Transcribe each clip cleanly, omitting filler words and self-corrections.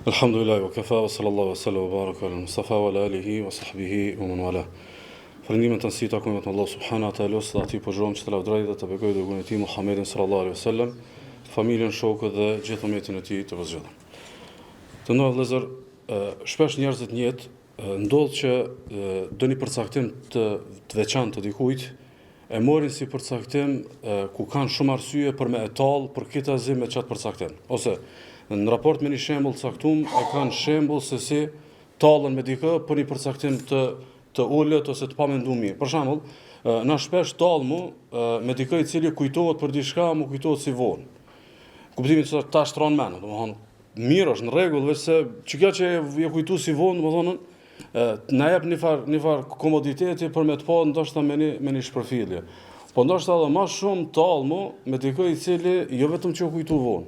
Alhamdulillah wa kafa wa sallallahu wa sallam wa baraka ala Mustafa wa ala alihi wa sahbihi wa man wala. Falëndimet të nësi takojmë të Allah subhanahu wa ta'ala, dhe ati përgjojmë që të lavdrejt dhe të bekojë dërgurin e ti Muhammedin sallallahu alaihi wa sallam, familjen, shokët dhe gjithë umetin e ti të vëzhgjellë. Të ndodhë vëllezër, shpesh njerëzit në jetë ndodh që do një përcaktim të veçantë të dikujt e morin si përcaktim ku kanë shumë arsye për me etal për këtë azim me çat përcaktim. Ose në raport me një shembull caktuar e kanë shembull se si tallën me dikë për një përcaktim të ulët ose të pamenduar mirë. Për shembull, na shpesh tallmu me dikë i cili kujtohet për diçka, më kujtohet si vonë. Kuptimi se ta shtron mend, domethënë mirë është në rregull, vetëse çka që e kujtu si vonë, domethënë na jep një far komoditeti për me të pa ndoshta me një shpërfillje. Po ndoshta edhe më shumë tallmu me dikë i cili jo vetëm që kujtu vonë,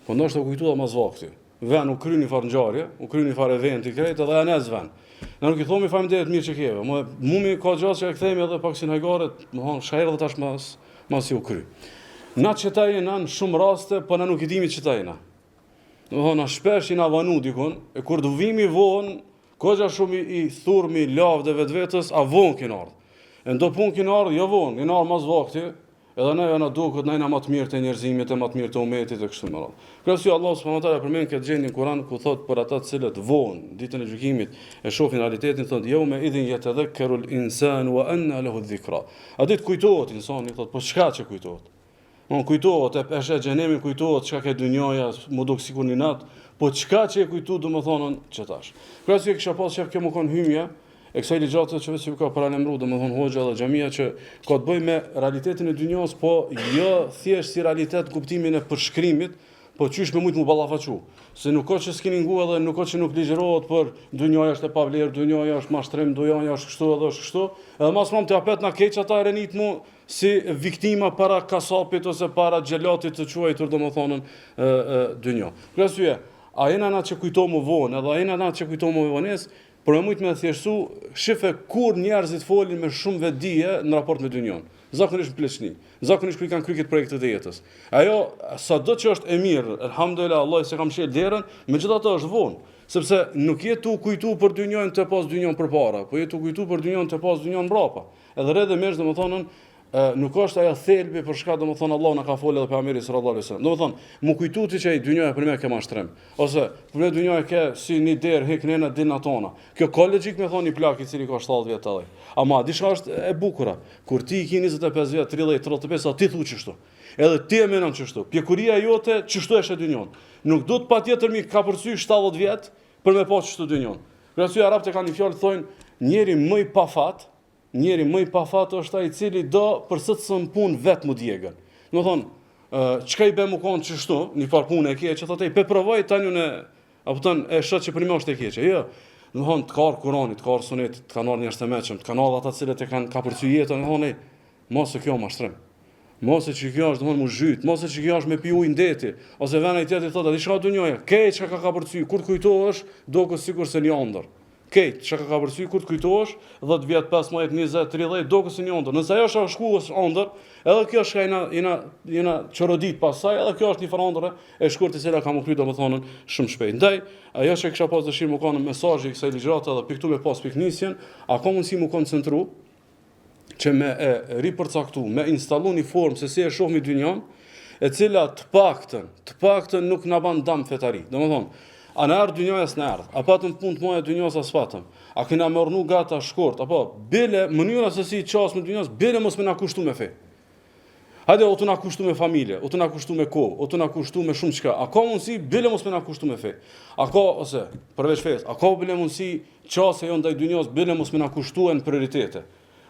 po ndoshta kujtu edhe mas vakti. Vën u kry një far ngjarje, u kry një far eventi krejt edhe anez vën. Ne nuk i thomi faleminderit mirë që keve. Mumi ka gjatë që e kthemi edhe pak si hajgare, domethënë shkajrë dhe tash mas u kry. Na çeta jena në shumë raste, po na nuk i dimi çeta jena. Domethënë shpesh i na vanu dikun, e kur do vimi vonë, koja shumë i thurmi, lavë dhe vetvetes, a vonë kin ardh. E ndo punë kin ardh, jo vonë, kin ardh mas vakti. Edhe neve na duket na më të mirë të njerëzimit, më të mirë të umetit e kështu me radhë. Krahasoj Allah subhanahu wa taala përmend këtë gjendje në Kur'an ku thot për ata të cilët vonë ditën e gjykimit e shohin realitetin, thot yawma idhin yatadhakkaru al-insanu wa anna lahu dhikra. A ditë kujtohet insani, thot po çka që kujtohet. Kujtohet e peshe xhenemin, kujtohet çka ka dynjaja, më duk sikur një nat, po çka që e kujtu domethënë çetash. Krahasoj kisha pas çka kjo më kon hymja e kësaj ligjate që vetë ka paralajmëruar domethënë hoxha dhe xhamia që ka të bëjë me realitetin e dynjos, po jo thjesht si realitet kuptimin e përshkrimit, po qysh me shumë ballafaqu. Se nuk ka që s'keni ngu edhe nuk ka që nuk ligjërohet për dynjaja është e pavlerë, dynjaja është mashtrim, dynjaja është kështu edhe është kështu. Edhe mas shumë të apet na keq ata renit mu si viktima para kasapit ose para xhelatit të quajtur domethënë dynjë. Për arsye, a jena na që kujtomu vonë, edhe a jena na që kujtomu vones. Por më shumë me thjeshtu, shife kur njerëzit folin me shumë vetdije në raport me dynjon. Zakonisht në pleqni, zakonisht kur kanë kryer këtë projekte të jetës. Ajo sado që është e mirë, elhamdulillah, Allah se kam shël derën, megjithatë është vonë, sepse nuk je tu kujtu për dynjon të pas dynjon përpara, po je tu kujtu për dynjon të pas dynjon mbrapa. Edhe rreth dhe mesh domethënë nuk është ajo thelbi për shkak domethënë Allah na ka folë edhe pejgamberi sallallahu alajhi wasallam. Domethënë më kujtuti që ai dynjoja për më ke mashtrim. Ose për dynjoja ke si një derë heknena dinatona. Kjo ka logjik me thonë një plak i cili ka 70 vjet edhe. Ama diçka është e bukura. Kur ti i ke 25 vjet, 30, 35, ti thu çështu. Edhe ti e menon çështu. Pjekuria jote çështu është dynjon. Nuk do të patjetër mi ka përcy 70 vjet për me pa çështu dynjon. Për arsye arabët kanë një fjalë thonë njeri më i pafat. Njeri më i pafat është ai i cili do përse të sën punë vetë mu djegën. Domethënë, çka i bë më kon çështu, një far punë e keq, thotë ai pe provoj tani unë apo ton e shoh që për më është e keq. Jo. Domethënë të ka Kur'anit, të ka Sunetit, të kanë njerëz të mëshëm, të kanë ata të cilët e kanë ka përcy jetën, domethënë mos e kjo mashtrim. Mos e që kjo është domethënë mu zhyt, mos e që kjo është me pi ujë ndeti, ose vëna i tjetër thotë, "Di çka dynjoja, keq çka ka përcy, kur kujtohesh, do sikur se një ëndër." Kejt, që ka përcy, kur të kujtohesh, 10 vjet, 15, 20, 30, do kësë një ondër. Nëse ajo është shkuës ondër, edhe kjo është jena çorodit pasaj, edhe kjo është një farë e shkurt e cila ka më kryt domethënë shumë shpejt. Ndaj, ajo që kisha pas dëshirë më kanë mesazhi i kësaj ligjërate edhe piktu me pas piknisjen, a ka mundësi më koncentru që me e ripërcaktu, me installu një formë se si e shohmi dynjan, e cila të paktën nuk na ban dëm fetari. Domethënë, a në ardhë dynjoja s'në ardhë, a patëm punë të moja dynjoja s'as patëm, a këna mërnu gata shkort, apo bile mënyra se si qasë me dynjoja, bile mos me na kushtu me fe. Hajde, o të na kushtu me familje, o të na kushtu me kohë, o të na kushtu me shumë qka, a ka mundësi, bile mos me na kushtu me fe. A ka, ose, përveç fes, a ka bile mundësi qasë e jo ndaj dynjoja, bile mos me na kushtu e në prioritete.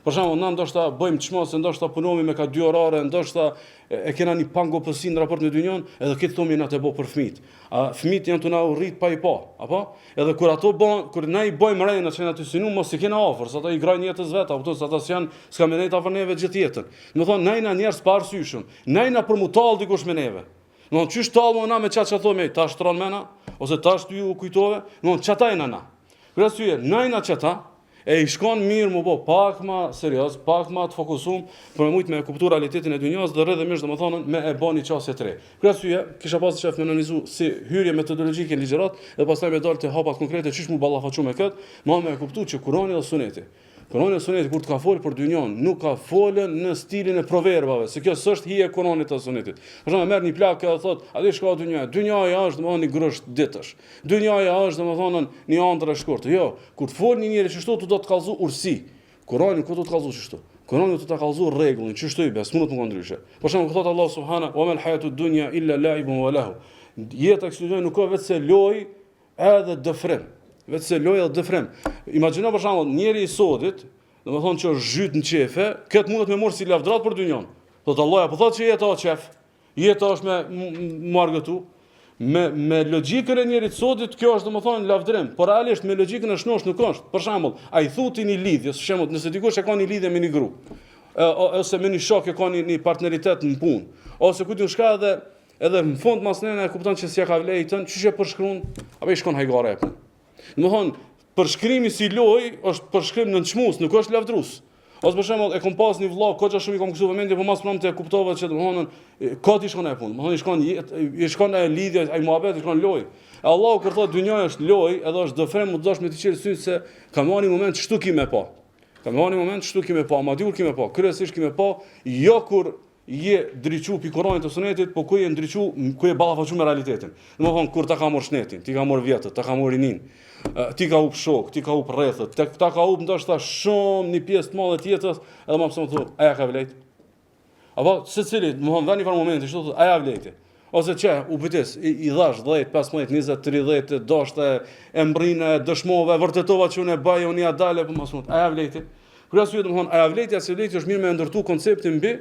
Për shembull, na ndoshta bëjmë çmos, ndoshta punohemi me ka 2 orare, ndoshta e kena një pangopësi në raport me dynjon, edhe këtë thomi na të bë për fëmijët. A fëmijët janë të na urrit pa i pa, apo? Edhe kur ato bën, kur na i bëjmë rënë që na të synu mos i kena afër, sa ata i grajnë jetës vet, apo ata janë s'ka më nejt afër neve gjithë jetën. Do të thonë na njerëz pa arsyeshëm, na për mutall dikush me neve. Do të çysh tallmo na me çat thomë, ta shtron mena ose tash ty u kujtove, do të çata na. Për arsye, na çata E i shkon mirë më po pak ma serios, pak ma të fokusum për me mujt me kuptu realitetin e dynjas dhe rrëdhëmisht domethënë me e bani qasje të re. Për arsye, kisha pasur shef me analizu si hyrje metodologjike në ligjërat dhe pastaj me dalë te hapat konkrete çish mu ballafaqu me kët, më me kuptu që Kurani dhe Suneti. Kurani dhe Suneti kur të ka folë për dynjan, nuk ka folën në stilin e proverbave, se kjo s'është hije e Kuranit dhe Sunetit. Për shembull, merr një plakë dhe thot, a di shka dynja? Dynjaja është domethënë një grosht ditësh. Dynjaja është domethënë një ëndër e shkurtër. Jo, kur të fol një njeri çështu do të kallëzu ursi. Kurani ku do të kallëzu çështu? Kurani do të kallëzu rregullin, çështu i bes, nuk mund të ndryshe. Për shembull, thot Allah subhanahu wa mal hayatud dunya illa la'ibun wa lahu. Jeta kësaj dynjaje nuk ka vetëm lojë edhe dëfrim. Vetë se loja dhe dëfrem. Imagjino për shembull njeri i sodit, domethënë që është zhyt në qefe, këtë mundet me morë si lavdrat për dynjon. Thot Allah, po thotë që jeta është qef, jeta është me margëtu. Me logjikën e njerit sodit, kjo është domethënë lavdrim, por realisht me logjikën e shnosh nuk është. Për shembull, ai thuti një lidhje, për shembull, nëse dikush e ka një lidhje me një grup, ose me një shok e ka një partneritet në punë, ose ku diun shka edhe në fund masnena e kupton që s'ja ka vlejtën, çish e përshkruan, apo i shkon hajgare e punë. Domethënë, përshkrimi si lojë është përshkrim në çmus, nuk është lavdrues. Ose për shembull e kom pas një vëlla, koça shumë i kom kushtuar vëmendje, po mas pronte e kuptova që domethënë koti shkon ai punë. Domethënë i shkon ai lidhje, ai muhabet, i shkon lojë. E Allahu kur thotë dynjaja është lojë, edhe është dëfrem, mund të dosh me të qelë sy se ka marrë një moment çtu ki më pa. Ka marrë një moment çtu ki më pa, madje ki më pa. Kryesisht ki më pa, jo kur je ndriçu pi Kuranit të Sunetit, po ku je ndriçu, ku je ballafaqur me realitetin. Domethënë kur ta ka marrë shnetin, ti ka marrë vjetët, ta ka marrë rinin. Ti ka up shok, ti ka up rrethët, ta ka up ndoshta shumë një pjesë të madhe të jetës, edhe më thonë, a ja ka vlejt? Apo secili, domethënë dha një farë momenti, thotë, a ja vlejti? Ose çe, u bëtes, i dhash 10, 15, 20, 30, doshta e mbrinë, dëshmove, vërtetova që unë e baj, unë ja dale, po më thonë, a ja vlejti? Kur asoj domethënë, a ja vlejti, as vlejti është mirë me ndërtu konceptin mbi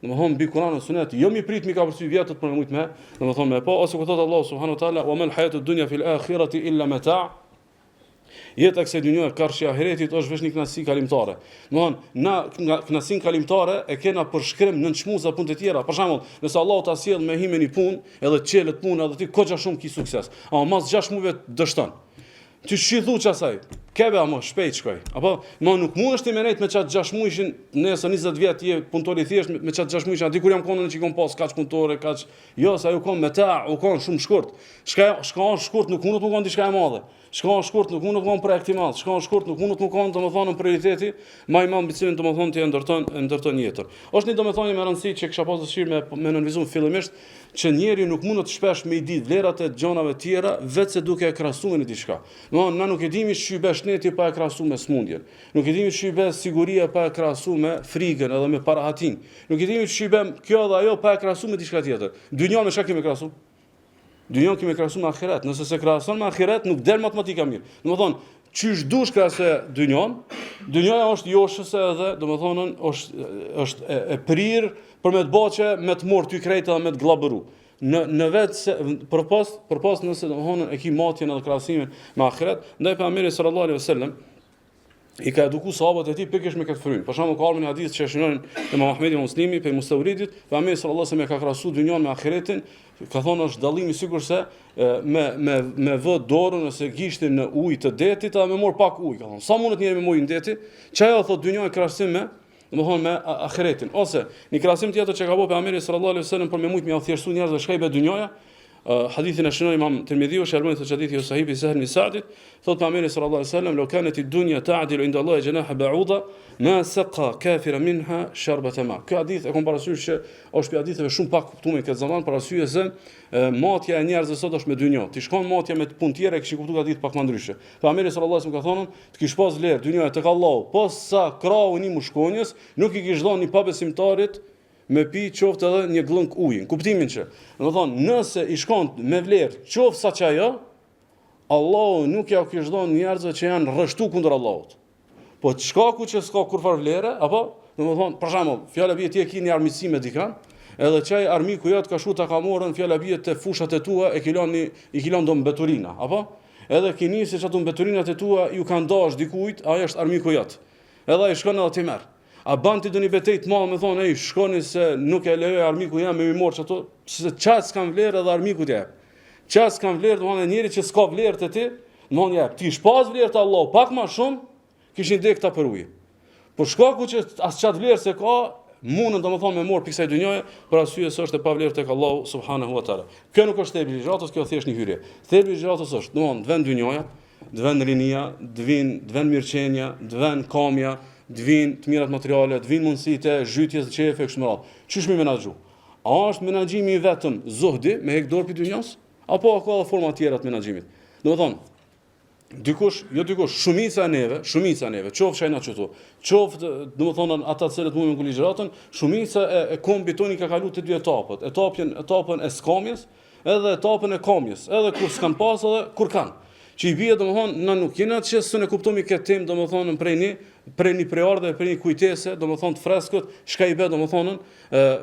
domethënë mbi Kur'anin dhe Sunetin, jo mi prit mi ka përcy vjetët për me me, domethënë me pa, ose ku thotë Allah subhanahu wa taala, wa mal hayatud dunya fil akhirati illa mata'. Jeta kësaj dynjaje karshi ahiretit është vetëm një kënaqësi kalimtare. Domthonë na kënaqësinë kalimtare e kena përshkrim në çmuza punë të tjera. Për shembull, nëse Allahu ta sjell me himën i punë, edhe çelët punë, edhe ti koça shumë ki sukses. Ama mas 6 muajve dështon. Ti shithu çasaj. Kebe ama shpejt shkoj. Apo nuk mundesh ti me nejt me çat 6 muajshin, nëse 20 vjet je punëtor i thjesht me çat 6 muajshin, aty kur jam konë që kom pas kaç punëtore, kaç. Jo, sa ju kom me ta, u kon shumë shkurt. Shka shkurt nuk mund të më kon diçka e madhe. Shka shkurt nuk mund të më kon projekt i madh. Shka shkurt nuk mund të më kon domethënë prioriteti, më i madh mbi cilin domethënë ti ndërton jetën. Është një domethënie me rëndësi që kisha pasur dëshirë me nënvizum fillimisht që njeriu nuk mund të shpesh me i ditë vlerat e gjonave të tjera vetëm duke e krahasuar në diçka. Domthonë na nuk e dimi ç'y shneti pa e krahasuar me smundjen. Nuk e dimi ç'y bë siguria pa e krahasuar me frikën edhe me parahatin. Nuk e dimi ç'y bë kjo dhe ajo pa e krahasuar me diçka tjetër. Dynjon me çka kemi krahasuar? Dynjon kemi krahasuar me ahiret. Nëse se krahason me ahiret nuk del matematika mirë. Domethënë, çysh dush krahasë dynjon? Dynjoja është joshëse edhe, domethënë, është e prir për me të boçe, me të marr ty krejt edhe me të glabëru. Në vetë se përpas nëse domethënë e ki matjen edhe krahasimin me ahiret, ndaj pejgamberit sallallahu alaihi wasallam i ka edukuar sahabët e tij pikërisht me këtë frym. Për shembull, ka ardhur një hadith që shënon te Muhamedi Muslimi pe Mustawridit, pejgamberi sallallahu alaihi wasallam ka krahasu dynjon me ahiretin, ka thonë është dallimi sigurisht se me vë dorën ose gishtin në ujë të detit edhe me mor pak ujë, ka thonë. Sa mundet njëri me ujë në deti? Çajo thotë dynjon krahasim me domethënë me ahiretin. Ose një krahasim tjetër që ka bëu pejgamberi sallallahu alaihi wasallam për me shumë më thjeshtu njerëzve shka i bë dynjaja. Hadithin e shënon Imam Tirmidhiu, shërbën se hadithi i Sahih Sahl ibn Sa'd, thot pejgamberi sallallahu alaihi wasallam, "Law kanat ad-dunya ta'dilu inda Allah janaha ba'uda, ma saqa kafira minha sharbata ma." Ky hadith e komparasysh që është për haditheve shumë pak kuptuar në këtë zaman, për arsye se matja e njerëzve sot është me dynjë. Ti shkon matja me punë tjera e kish kuptuar hadith pak më ndryshe. Pejgamberi sallallahu alaihi wasallam ka thonë, "Të kish pas vlerë dynjaja tek Allahu, pas sa krahu i mushkonjës, nuk i kish dhënë pabesimtarit me pi qoftë edhe një glënk ujin. Kuptimin që, domethënë, nëse i shkon me vlerë qoftë sa çajo, Allahu nuk ja kish dhënë njerëzve që janë rreshtu kundër Allahut. Po shkaku që s'ka kurfar vlerë, apo, domethënë, për shembull, fjala bie ti e ke një armiqësi me dikën, edhe çaj armiku jot ka shu ta ka morën, fjala bie te fushat e tua e kilon do mbeturina, apo? Edhe ke nisi çatu mbeturinat e tua ju kanë dash dikujt, ai është armiku jot. Edhe ai shkon edhe ti merr. A ban ti do një betejë të madhe me thonë, "Ej, shkoni se nuk e lejoj armiku jam me mi morç ato, se ças kanë vlerë edhe armiku të jap. Ças kanë vlerë, domethënë njëri që s'ka vlerë te ti, domethënë jap. Ti shpas vlerë te Allah pak më shumë, kishin dek ta për ujë. Por shkaku që as çat vlerë se ka, mundën domethënë me marr pikë dynjaje, për arsye se është e pavlerë tek Allahu subhanahu wa taala. Kjo nuk është thelbi i ligjëratës, kjo thjesht një hyrje. Thelbi i ligjëratës është, domethënë, të vën dynjaja, të vën rinia, të vën mirëqenia, të vën kamja, të vën të mirat materiale, të vën mundësitë e zhytjes së çefe kështu me radhë. Çish me menaxhu? A është menaxhimi vetëm zuhdi me hek dorë pi dynjas, apo ka edhe forma tjera të menaxhimit? Domethënë, dikush, shumica e neve, qoftë shajna çtu, qoftë, domethënë ata të cilët mundin ku ligjëratën, shumica e kombit tonë ka kaluar të dy etapët, etapën e skamjes, edhe etapën e kamjes, edhe kur s'kan pas edhe kur kanë. Që i bie domethënë na nuk jena që s'e kuptomi këtë temë domethënë prej një preardhë, prej një kujtese, domethënë të freskët, çka i bë domethënë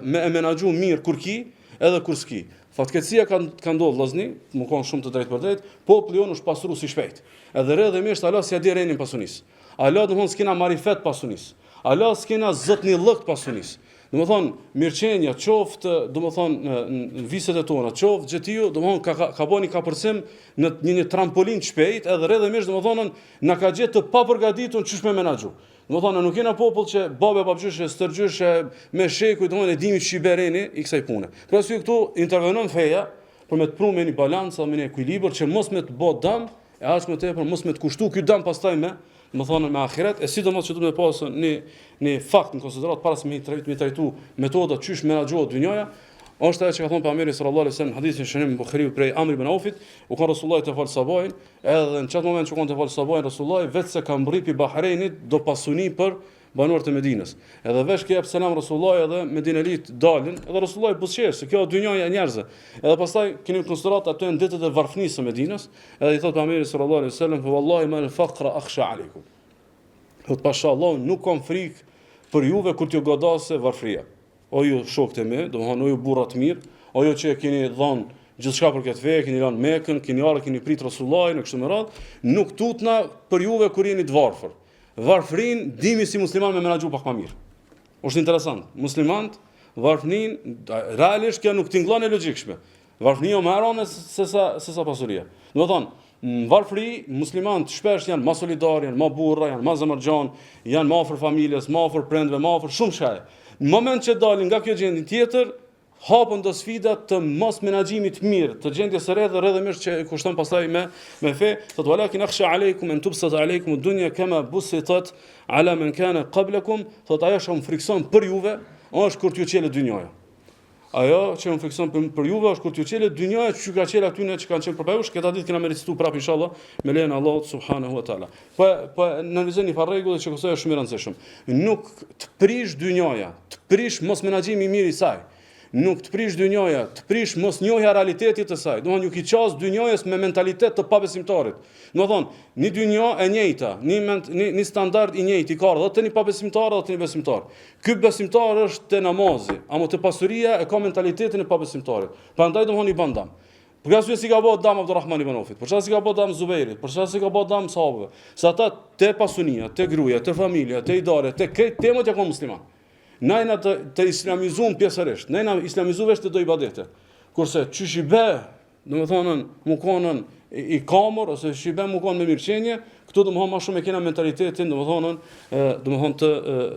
me e menaxhu mirë kur ki, edhe kur s'ki. Fatkeqësia ka ndodhur vllazni, më kanë shumë të drejtë për drejtë, populli jonë është pasuru si shpejt. Edhe rrëdhëmisht Allah s'ia di renin pasunis. Allah domthon s'kena marifet pasunis. Allah s'kena zotni llok pasunis. Domthon mirçenia qoftë, domthon në viset e tona, qoftë xhetiu, domthon ka bëni kapërcim në një trampolin të shpejt, edhe rrëdhëmisht domthon na ka gjetë të papërgatitur çish me menaxhu. Domethënë nuk jena popull që babe babgjyshe, stërgjyshe me shekuj, domethënë e dimi çibereni i kësaj pune. Për arsye këtu intervenon feja për me të prunë me një balancë, me një ekuilibër që mos me të bë dëm, e as më tepër mos me të kushtu ky dëm pastaj me në ahiret, e sidomos që duhet të pasë një fakt në konsiderat para se me trajtu metodat çysh menaxhohet dynjaja. Është ajo që ka thënë pejgamberi sallallahu alajhi wasallam hadithin shënim Buhariu prej Amr ibn Aufit, u ka Resulullah të fal sabajin, edhe në çat moment që kanë të fal sabajin Resulullah vetë se ka mbripi Bahreinit do pasuni për banorët e Medinës. Edhe vesh që jep selam Resulullah edhe Medinelit dalin, edhe Resulullah buzëqesh se kjo dynjaja e njerëzve. Edhe pastaj keni konsiderat ato në ditët e varfënisë së Medinës, edhe i thotë pejgamberi sallallahu alajhi wasallam, "Wallahi ma al-faqra akhsha alaykum." Thot pashallah nuk kam frikë për juve kur t'ju godase varfëria. O ju shokët e mi, domethënë o ju burra të mirë, o ju që keni dhënë gjithçka për këtë fe, keni lënë Mekën, keni ardhur, keni prit Resulullahin në kështu me radhë, nuk tutna për juve kur jeni të varfër. Varfërin dimi si musliman me menaxhu pak më mirë. Është interesant. Muslimant varfënin realisht kjo nuk tingëllon e logjikshme. Varfënia më haron se sa pasuria. Domethënë në varfëri muslimanët shpesh janë më solidarë, janë më burra, janë më zemërxhan, janë më afër familjes, më afër prindve, më afër shumë shaj. Në moment që dalin nga kjo gjendje tjetër, hapën do sfidat të mos menaxhimit mirë, të gjendjes së rrëdhëmisht që kushton pastaj me fe, thotë walakin akhsha aleikum an tubsat aleikum ad-dunya kama busitat ala man kana qablakum, thotë ajo që më frikson për juve, është kur t'ju çelë dynjaja. Ajo që më frikson për juve është kur t'ju çelë dynjaja, që ka çelë aty që kanë qenë përpaush, këta ditë kena merituar prapë inshallah me lejen e Allahut subhanahu wa taala. Po analizoni fa rregull që kësaj është shumë e rëndësishme. Nuk të prish dynjaja, të prish mos menaxhimi i mirë i saj. Nuk të prish dynjaja, të prish mos njohja realitetit të saj. Domethënë ju kiças dynjajës me mentalitet të pabesimtarit. Domethënë, një dynjë e njëjta, një standard i njëjtë i ka edhe te një pabesimtar edhe te një besimtar. Ky besimtar është te namazi, ama te pasuria e ka mentalitetin e pabesimtarit. Prandaj domethënë i bën dëm. Për arsye si ka bëu dëm Abdulrahman ibn Aufit, për çfarë si ka bëu dëm Zubairit, për çfarë si ka bëu dëm sahabëve. Sa ata te pasunia, te gruaja, te familja, te idare, te këtë temët ja kanë musliman. Najna të islamizuam pjesërisht, najna islamizuam vetë do ibadete. Kurse çish i bë, domethënë mukonën i kamër ose çish i bë mukon me mirçënie, këtu domethënë më shumë e kena mentalitetin domethënë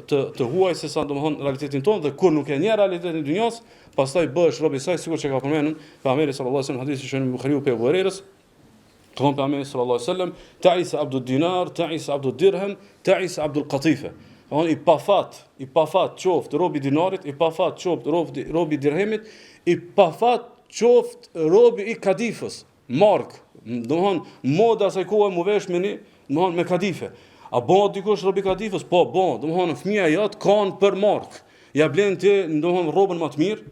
të huaj se sa domethënë realitetin tonë dhe kur nuk e njeh realitetin e dynjas, pastaj bëhesh rob i saj sikur që ka përmendur pejgamberi sallallahu alajhi wasallam hadithi që në Buhariu pe Abu Hurairës. Thonë pejgamberi sallallahu alajhi wasallam, ta'isa abdud dinar, ta'isa abdud dirham, ta'isa abdul qatifa. I pafat qoftë robi dinarit, i pafat qoftë robi dirhemit, i pafat qoftë robi i kadifës, mark. Domthon moda asaj kohe mu vesh me kadife. A bën dikush robi kadifës? Po, bën. Domthon fëmia jot kanë për mark. Ja blen ti domthon rrobën më të mirë,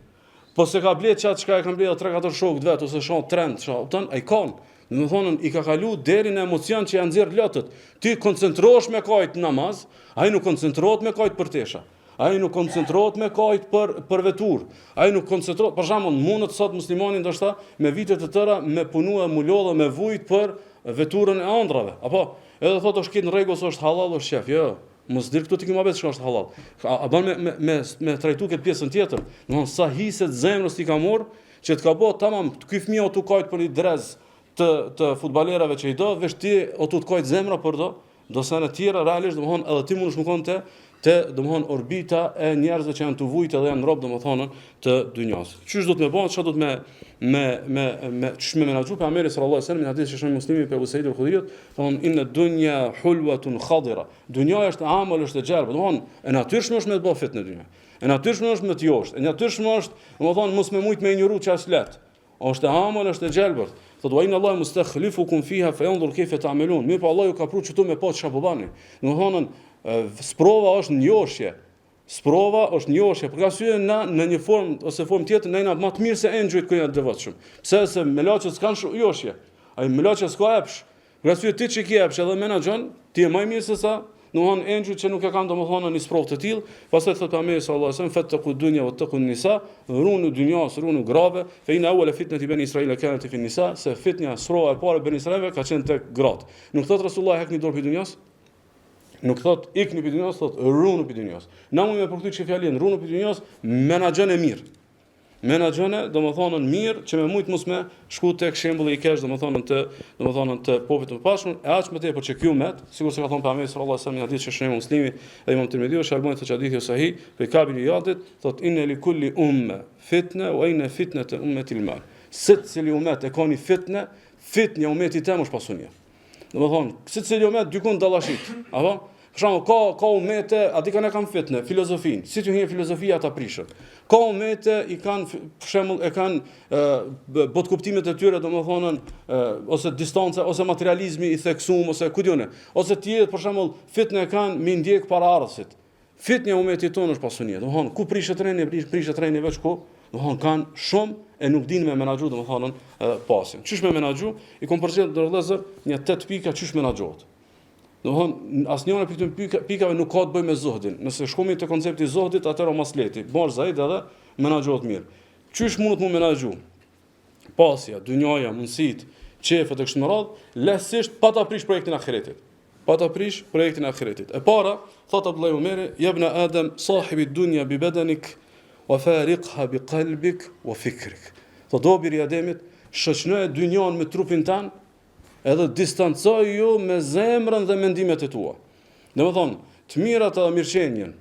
po se ka blet çat çka e kanë bler 3-4 shokët vet ose shon trend, kupton? Ai kanë. Domethënë i ka kalu deri në emocion që janë nxjerr lotët. Ti koncentrohesh me kajt namaz, ai nuk koncentrohet me kajt për tesha. Ai nuk koncentrohet me kajt për vetur. Ai nuk koncentrohet, për shembull, mundet sot muslimani ndoshta me vite të tëra me punua mulodha me vujt për veturën e ëndrave. Apo edhe thotë është në rregull, është halal është shef. Jo, mos dir këtu ti më vetë çka është halal. A bën me trajtu këtë pjesën tjetër. Domthon sa hiset zemrës ti ka marr që të ka bë tamam ky fëmijë tu kajt për një drez të futballerave që i do, vesh ti o tu të kajt zemra për do, do sene tjera realisht domethënë edhe ti mundesh më kon te domethënë orbita e njerëzve që janë të vujtë edhe janë rob domethënë të dynjas. Çish do të më bëhet, çfarë do të me çish me menaxhu pejgamberi sallallahu alajhi wasallam në hadith që shohim muslimi pe Abu Said al-Khudri, thonë inna dunya hulwatun khadira. Dunya është amël, është e gjerë, domethënë e natyrshme është me të bëj fitnë në dynjë. E natyrshme është me të josht. E natyrshme është domethënë mos me shumë me injoru ças let. Është e amël, është e gjelbërt. Thotë wa inna Allahu mustakhlifukum fiha fayanzur kayfa ta'malun. Mirë, po Allahu ka pru çtu me pa çfarë po bani. Domethënë sprova është njohje. Sprova është njohje, për arsye në një formë ose formë tjetër na më të mirë se engjëjt që janë devotshëm. Pse se melaçet s'kan njohje. Ai melaçet s'ka epsh. Për arsye ti që ke epsh edhe menaxhon, ti je më mirë se sa domthon engjëjt që nuk e kanë domethënë në sprovë të tillë. Pastaj thotë Pejgamberi sallallahu alajhi wasallam fattaqu dunya wattaqu nisa, runu dunjas, runu grave, fa inna awwala fitnati bani Israila kanat fi nisa, se fitnja sprova e parë bani Israilëve ka qenë tek gratë. Nuk thotë Resulullah hekni dorë pi dunjas. Nuk thot ikni pi dynjas, thot runu pi dynjas. Na mund me përkthyer që fjalën runu pi dynjas, menaxhon e mirë. Menaxhon domethënë mirë që me shumë mos me shku tek shembulli i kesh domethënë të popullit të pashur, e aq më tepër që ky umet, sigurisht se ka thënë Pejgamberi sallallahu alajhi wasallam në hadith që shohim Muslimi dhe Imam Tirmidhiu, sharbon të hadithi sahih, pe kabili yadit, thot inna li kulli umma fitna wa inna fitnata ummati al-mal. Secili umet e ka një fitnë, fitnja e umetit tëm është pasunia. Domethënë, secili umet dykon dallashit, apo? Për shembull, ka umete, aty kanë fitnë, filozofinë. Si të hinë filozofia ata prishën. Ka umete i kanë për shembull e kanë bot kuptimet e tyre, domethënë ose distanca ose materializmi i theksuar ose ku diunë. Ose tjetër për shembull fitnë e kanë me ndjek para ardhësit. Fitnja e umetit tonë është pasunia. Domethënë, ku prishet treni, prishet treni veç ku, domethënë kanë shumë e nuk dinë me menaxhu domethënë pasin. Çish me menaxhu? I kom përcjell dorëllëzër një 8 pika çish menaxhohet. Domthon asnjëra prej këtyre pikave nuk ka të bëjë me zohdin. Nëse shkomi te koncepti i zohdit, atëherë masleti, bash zaid edhe menaxhohet mirë. Çish mundet mu menaxhu? Pasja, dynjaja, mundësit, çefet e kështu me radhë, lehtësisht pa ta prish projektin e ahiretit. Pa ta prish projektin e ahiretit. E para, thot Abdullah Umeri, "Yabna Adam, sahibi dunya bi badanik wa fariqha bi qalbik wa fikrik." Thot dobiri Ademit, shoqënoje dynjan me trupin tan, edhe distancoj ju me zemrën dhe mendimet e tua. Domethënë, të mirat edhe mirëqenjen,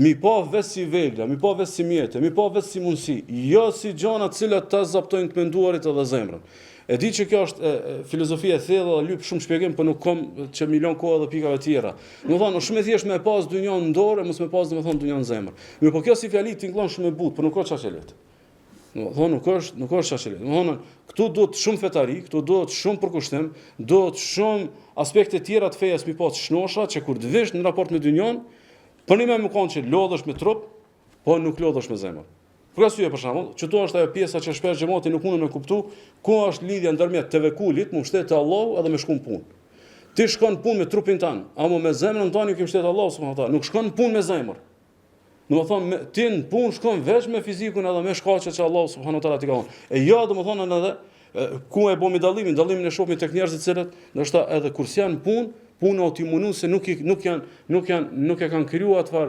mi pa vetë si vegla, mi pa vetë si mjete, mi pa vetë si mundësi, jo si gjana të cilat ta zaptojnë të menduarit edhe zemrën. E di që kjo është filozofia e thellë dhe lyp shumë shpjegim, por nuk kam që milion kohë edhe pikave tjera. Domethënë, është shumë e thjeshtë me pas dynjan në dorë, mos me pas domethënë dynjan në zemër. Mirë, po kjo si fjali tingëllon shumë e butë, por nuk ka çfarë lehtë. Domethënë nuk është çfarë lehtë. Domethënë, këtu duhet shumë fetari, këtu duhet shumë përkushtim, duhet shumë aspekte tjera të fejes mi pas shnosha që kur të vish në raport me dynjan, përnime më kanë që lodhesh me trup, po nuk lodhesh me zemër. Për arsye për shembull, çto është ajo pjesa që shpesh xhamati nuk mundën me kuptu, ku është lidhja ndërmjet tevekulit, me mbështetjen e Allahut edhe me shkuën punë. Ti shkon punë me trupin tan, apo me zemrën tani që mbështet Allahu subhanahu wa taala, nuk shkon punë me zemër. Domethënë ti në punë shkon veç me fizikun edhe me shkaqet që Allahu subhanahu wa taala t'i ka dhënë. E jo domethënë edhe ku e bëmi dallimin e shohmi tek njerëzit të cilët ndoshta edhe kur janë punë, puna o t'imunun se nuk e kanë krijuar atë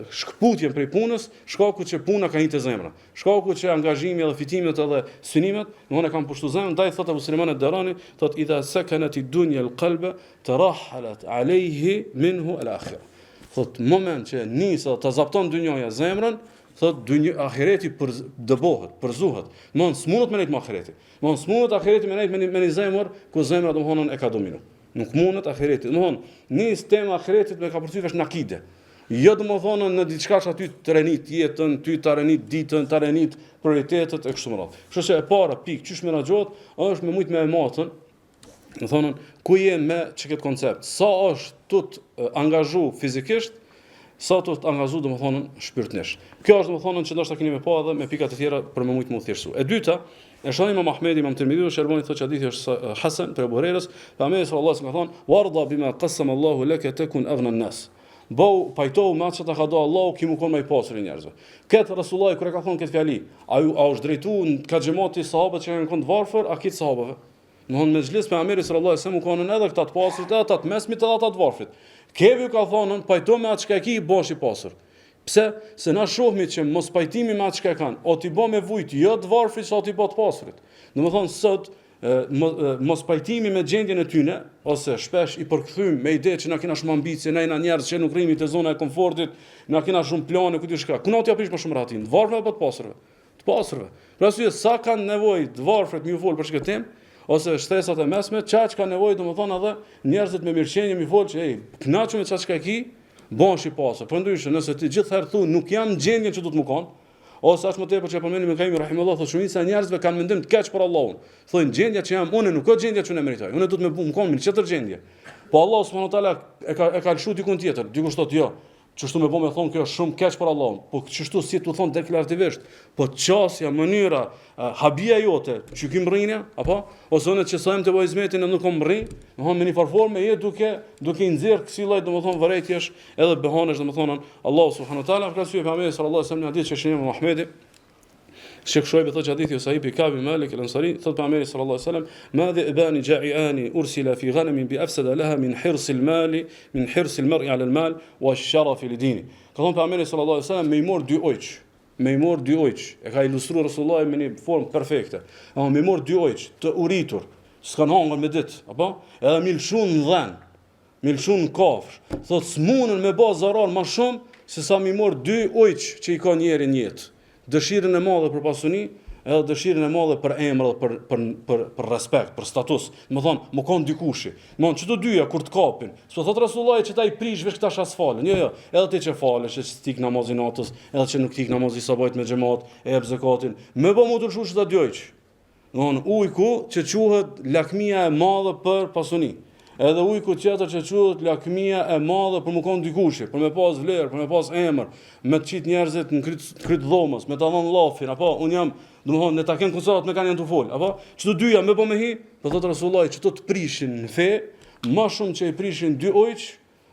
shkputjen prej punës, shkaku që puna ka hyrë te zemra. Shkaku që angazhimi edhe fitimet edhe synimet, domthonë kanë pushtuar zemrën, ndaj thotë Abu Sulejman ad-Darani, thotë idha sakanat ad-dunya al-qalba tarahalat alayhi minhu al-akhirah. Thotë moment që nisa ta zapton dynjaja zemrën, thotë ahireti dëbohet, përzuhet. Mos smundet me nejt me ahireti. Mos smundet ahireti me nejt me një zemër ku zemra domthonë e ka dominu. Nuk mundet ahireti. Domthonë, nis tema ahiretit me ka përcjellësh në akide. Jo domthonë në diçka që aty të renit jetën, ty të renit ditën, të renit prioritetet e kështu me radhë. Kështu që e para pikë çish menaxhohet është me shumë me emotën. Domthonë, ku je me çket koncept? Sa është tut angazhu fizikisht, sa të angazhu domthonë shpirtërisht. Kjo është domthonë që ndoshta keni më pa edhe me pikat e tjera për më shumë të thjeshtu. E dyta, e shohim Imam Ahmedi, Imam Tirmidhiu, shërboni thotë që hadithi është hasan për Abu Hurairës, pejgamberi sallallahu alaihi wasallam ka thonë: "Warda bima qassama Allahu laka takun aghna an-nas." Bau pajtohu me atë që ta ka dhënë Allahu, ki më kon më i pasur i njerëzve. Këtë Resulullah kur e ka thonë këtë fjali, a është drejtuar ka xhamati sahabët që kanë qenë të varfër, a këtë sahabëve? Domthonë me xhlis pejgamberi sallallahu alaihi wasallam u kanë edhe këta të pasurit, edhe ata të mesmit, edhe ata të varfrit. Kevi ka thonë, pajto me atë çka e ki, bosh i pasur. Pse? Se na shohmi që mos pajtimi me atë çka e kanë, o ti bë me vujt, jo të varfrit, sa ti bë të pasurit. Domethënë sot mos pajtimi me gjendjen e tyne, ose shpesh i përkthym me ide që na kena shumë ambicie, na jena njerëz që nuk rrimi te zona e komfortit, na kena shumë plane, ku di shka. Ku na t'ja prish më shumë ratin, të varfërve apo të pasërve? Të pasërve. Për arsye sa kanë nevojë të varfrit më fol për shkëtim, ose shtresat e mesme, çaq ka nevojë domethënë edhe njerëzit me mirëqenie më fol që kënaqur me çka ki, bosh i pasur. Por ndryshe, nëse ti gjithherë thu nuk jam gjendjen që do të më kon, ose as më tepër që përmendim me Kaimi rahimullahu, thotë shumica e njerëzve kanë mendim të keq për Allahun. Thonë gjendja që jam unë nuk ka gjendja që unë meritoj. Unë do të më kon në çetër gjendje. Po Allah subhanahu wa taala e ka lëshu dikun tjetër. Dikush thotë jo, çështu më bë me thonë kjo është shumë keq për Allahun. Po çështu si tu thon deklarativisht, po çësia, mënyra, habia jote, që kim rrinja, apo ose unë që sajm të vojzmetin nuk kam rri, domthon me një farforme je duke i nxjerr kësaj lloj domthon vërejtjesh edhe behonesh domthon Allahu subhanahu wa taala, për arsye pejgamberi sallallahu alaihi wasallam në hadith që shënim Muhamedi Sheikh Shoaib thotë hadithi Sahih Kabi Malik al-Ansari, thotë pejgamberi sallallahu alaihi wasallam, ma dhi'bani ja'iani ursila fi ghanamin bi afsada laha min hirs al-mali min hirs al-mar'i 'ala al-mal wa ash-sharaf li dini. Ka thonë pejgamberi sallallahu alaihi wasallam me i mor dy ujq. Me i mor dy ujq. E ka ilustruar Resulullah me një formë perfekte. Me i mor dy ujq të uritur, s'kan hangër me ditë, apo? Edhe milshun në dhen, milshun në kafsh. Thotë s'munën me bë zarar më shumë se sa mi mor dy ujq që i ka njeri në jetë. Dëshirën e madhe për pasuni, edhe dëshirën e madhe për emër dhe për respekt, për status. Më thonë, më kanë dikushi. Më thonë, çdo dyja kur të kapin. S'po thotë Resulullah që ta i prish veç këta shas falen. Jo, edhe ti që falesh, që stik namazin natës, edhe që nuk tik namazin sabajt me xhamat, e jep zakatin. Më bë më të lshush çdo dyj. Do thonë, ujku që quhet lakmia e madhe për pasuni. Edhe ujku tjetër që quhet lakmia e madhe për më kon dikushi, për me pas vlerë, për me pas emër, me të qit njerëzit në kryt dhomës, me ta dhënë llafin, apo un jam, domethënë ne ta ken kucat me kanë janë të fol, apo çdo dyja më po me hi, po thotë Resulullah që të prishin në fe, më shumë që i prishin dy ujq,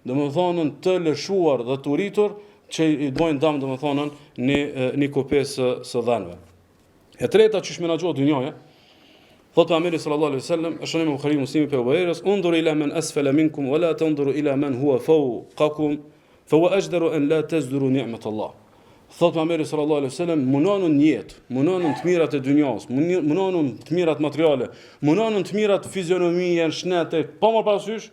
domethënë të lëshuar dhe të uritur që i bojnë dëm domethënë në kopesë së dhanëve. E treta që shmenaxhohet dynjaja, thotë Muhamedi sallallahu alaihi wasallam, shohim Buhari Muslimi pe Ubayrës, unduru ila man asfala minkum wala tunduru ila man huwa fawqakum, fa huwa ajdaru an la tazduru ni'mat Allah. Thotë Muhamedi sallallahu alaihi wasallam, munonun jetë, munonun të mirat e dynjas, munonun të mirat materiale, munonun të mirat fizionomie, shnete, pa më parasysh,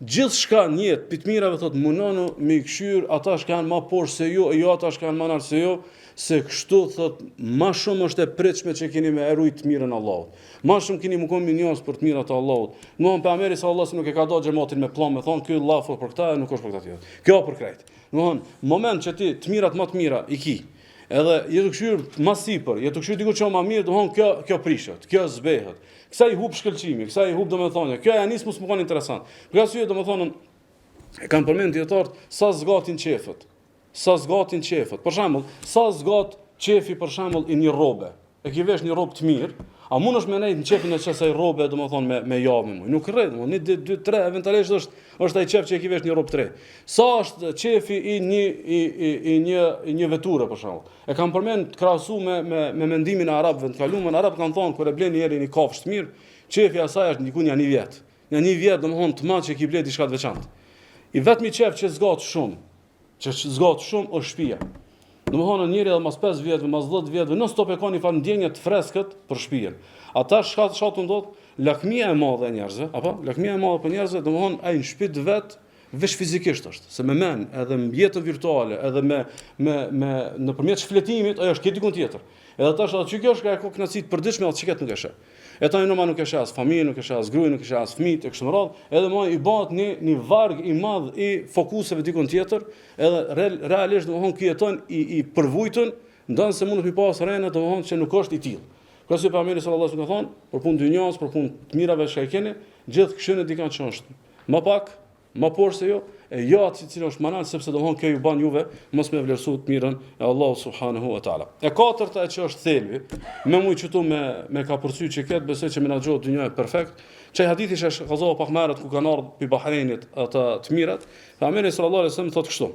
gjithçka në jetë, pi të mirave thotë munonu me i këshyr ata që kanë më poshtë se ju, jo ata që kanë më lart se ju, se kështu thot më shumë është e pritshme që keni me erujt të mirën Allahut. Më shumë keni më kon minjos për të mirat e Allahut. Domthon pejgamberi sallallahu alaihi wasallam nuk e ka dhënë xhamatin me plan me thon ky llafo për këtë, nuk është për këtë tjetër. Kjo për krejt. Domthon moment që ti të mirat më të mira i ki. Edhe je të këshyr më sipër, je të këshyr diku që më mirë, domthon kjo prishet, kjo zbehet. Kësaj hub shkëlqimi, kësaj hub domethënë, kjo ja nis mos më kon interesant. Për arsye domethënë e kanë përmend dietar sa zgatin qefët. Sa zgatin qefët. Për shembull, sa zgat qefi për shembull i një rrobe. E ke vesh një rrobë të mirë, a mundesh me nejt në qefin e çasaj rrobe, domethënë me javë më. Nuk rret, domethënë 1 2 3 eventualisht është ai qef që e ke vesh një rrobë 3. Sa është qefi i një veture për shembull. E kam përmend krahasu me mendimin e arabëve, të kaluar në arab kanë thonë kur e blen njëri një kafshë të mirë, qefi i asaj është diku një vjet. Një vjet domethënë të madh që ki blet diçka të veçantë. I vetmi qef që zgat shumë është shtëpia. Domethënë njëri edhe mas 5 vjetëve, mas 10 vjetëve, non stop e ka një farë ndjenje të freskët për shtëpinë. Ata shkatu ndot, lakmia e madhe e njerëzve, apo lakmia e madhe për njerëzve, domethënë ai në shtëpi vet veç fizikisht është, se me men, edhe në jetën virtuale, edhe nëpërmjet shfletimit, ajo është diku tjetër. Edhe tash atë që kjo është ka kënaqësi të përditshme, atë çiket nuk e sheh. E tani normal nuk e sheh as familjen, nuk e sheh as gruajin, nuk e sheh as fëmijët e kështu me radhë, edhe më i bëhet një varg i madh i fokuseve diku tjetër, edhe realisht domthon ky jeton i përvujtën, ndan se mund të pas rënë domthon që nuk është i tillë. Pra si pejgamberi sallallahu alaihi wasallam thonë, për punë dynjas, për punë të mirave që e keni, gjithë këshillën e dikant që është. Më pak, më poshtë se jo, e jo atë që është manal, sepse domthon kjo ju ban juve mos me vlerësu të mirën e Allahu subhanahu wa taala. E katërta që është thelbi, me mujt këtu me ka përsyj që këtë besoj që menaxhohet dynjaja perfekt. Çaj hadithi që qazova pak më herët ku kanë ardhur pi Bahreinit ata të mirat, pejgamberi sallallahu alaihi wasallam thotë kështu.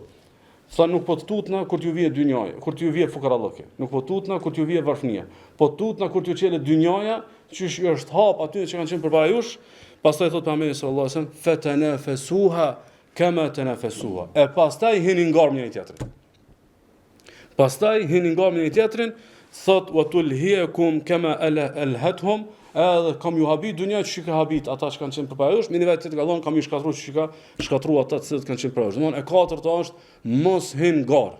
Tha nuk po të tutna kur t'ju vije dynjaja, kur t'ju vije fukarallëke. Nuk po tutna kur t'ju vije varfënia. Po tutna kur t'ju çelë dynjaja, që është hap aty që kanë qenë përpara jush. Pastaj thot pejgamberi sallallahu alajhi wasallam fatanafasuha kama tanafasuha. E pastaj hini ngarm njëri tjetrin. Pastaj hini ngarm njëri tjetrin, thot wa tulhiyakum kama alhathum edhe kam ju habit dunja që ka habit ata që kanë qenë përpajësh, me një vetë të ka thonë kam ju shkatru që ka shkatru ata që kanë qenë përpajësh. Domthon e katërta është mos hin gar.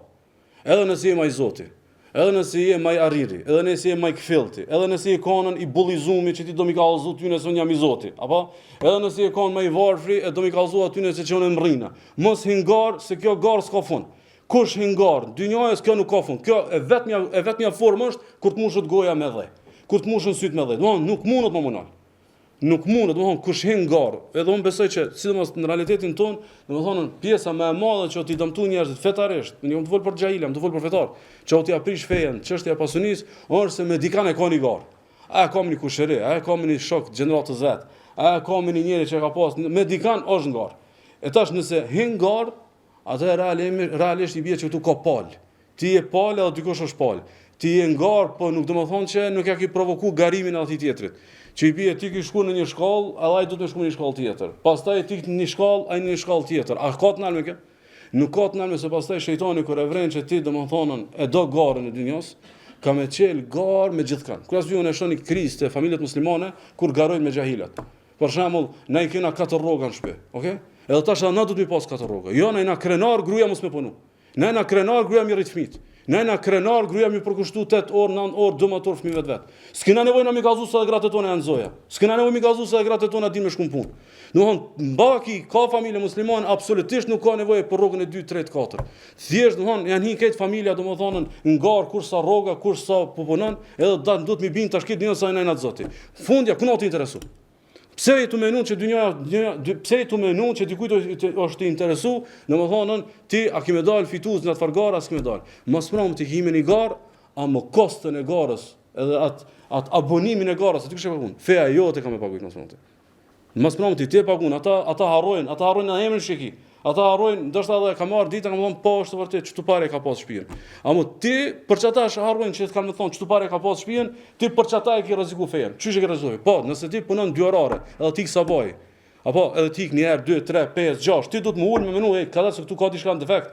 Edhe nëse je maj Zoti, edhe nëse je maj Ariri, edhe nëse je maj Kfillti, edhe nëse je kanën i bullizumi që ti do mi kallëzu ty nëse unë jam i Zoti, apo edhe nëse je kanën maj varfri e do mi kallëzu aty nëse që unë mrrina. Mos hin gar, se kjo gar s'ka fund. Kush hin gar, dynjës kjo nuk ka fund. Kjo e vetmja formë është kur të mushët goja me dhë. Kur të mushën syt me dhë. Domthon nuk mundet më munal. Nuk mundet, domthon kush hin gar. Edhe unë besoj që sidomos në realitetin ton, domthon pjesa më e madhe që ti dëmtu njerëzit fetarisht, unë jam të vol për xhaila, jam të vol për fetar, që ti aprish fejen, çështja e pasunisë, është se me dikan e ka një gar. A ka një kushëri, a ka një shok gjeneratës vet, a ka një njeri që ka pas me dikan është në gar. E tash nëse hin gar, atë realisht i bie që këtu ka pal. Ti je pal edhe dikush është pal. Ti je ngar, po nuk do të thonë që nuk ja ke provoku garimin atij tjetrit. Që i bie ti ke shkuar në një shkallë, edhe ai do të shkojë në një shkallë tjetër. Pastaj ti në një shkallë, ai në një shkallë tjetër. A ka të ndalme kjo? Nuk ka të ndalme se pastaj shejtani kur e vren që ti domethënë e do garën e dynjos, ka me çel garë me gjithkan. Kur as vjen e shoni krizë të familjet muslimane kur garojnë me xhahilat. Për shembull, na i kena 4 rroga në shtëpi, okay? Edhe tash na do të mi pas 4 rroga. Jo, na krenar gruaja mos me punu. Na krenar gruaja mi rrit fëmijët. Na krenar gruaja mi përkushtu 8 orë, 9 orë, 12 orë fëmijëve vet. S'kena nevojë na mi gazu sa gratë tona janë zoja. S'kena nevojë mi gazu sa gratë tona dinë me shkum punë. Domthon mbaki ka familje muslimane absolutisht nuk ka nevojë për rrogën e 2, 3, 4. Thjesht domthon janë hin këtë familja domethënë ngar kur sa rroga, kur sa punon, edhe do të mi bin tash këtë sa nëna Zoti. Fundja ku na të interesu. Pse i të menun që pse i të menun që dikujt është të interesu, domethënë ti a kimë dal fitues në atë fargara, s'kimë dal. Mos prom të hime në gar, a më kostën e garës, edhe atë abonimin e garës, aty kush e pagun? Feja jote ka më paguajt mos prom ti. Mos prom ti pagun, ata harrojnë në emrin shiki. Ata harrojnë, ndoshta edhe ka marr ditën, kam thonë po është vërtet çtu parë ka pas shtëpinë. Amo ti për çata harrojnë që të kanë më thonë çtu parë ka pas shtëpinë, ti për çata e ke rreziku fejen. Çish e ke rreziku? Po, nëse ti punon 2 orare, edhe ti sabaj. Apo edhe ti një herë, 2, 3, 5, 6, ti do të më ul me menu, ka se këtu ka diçka në defekt.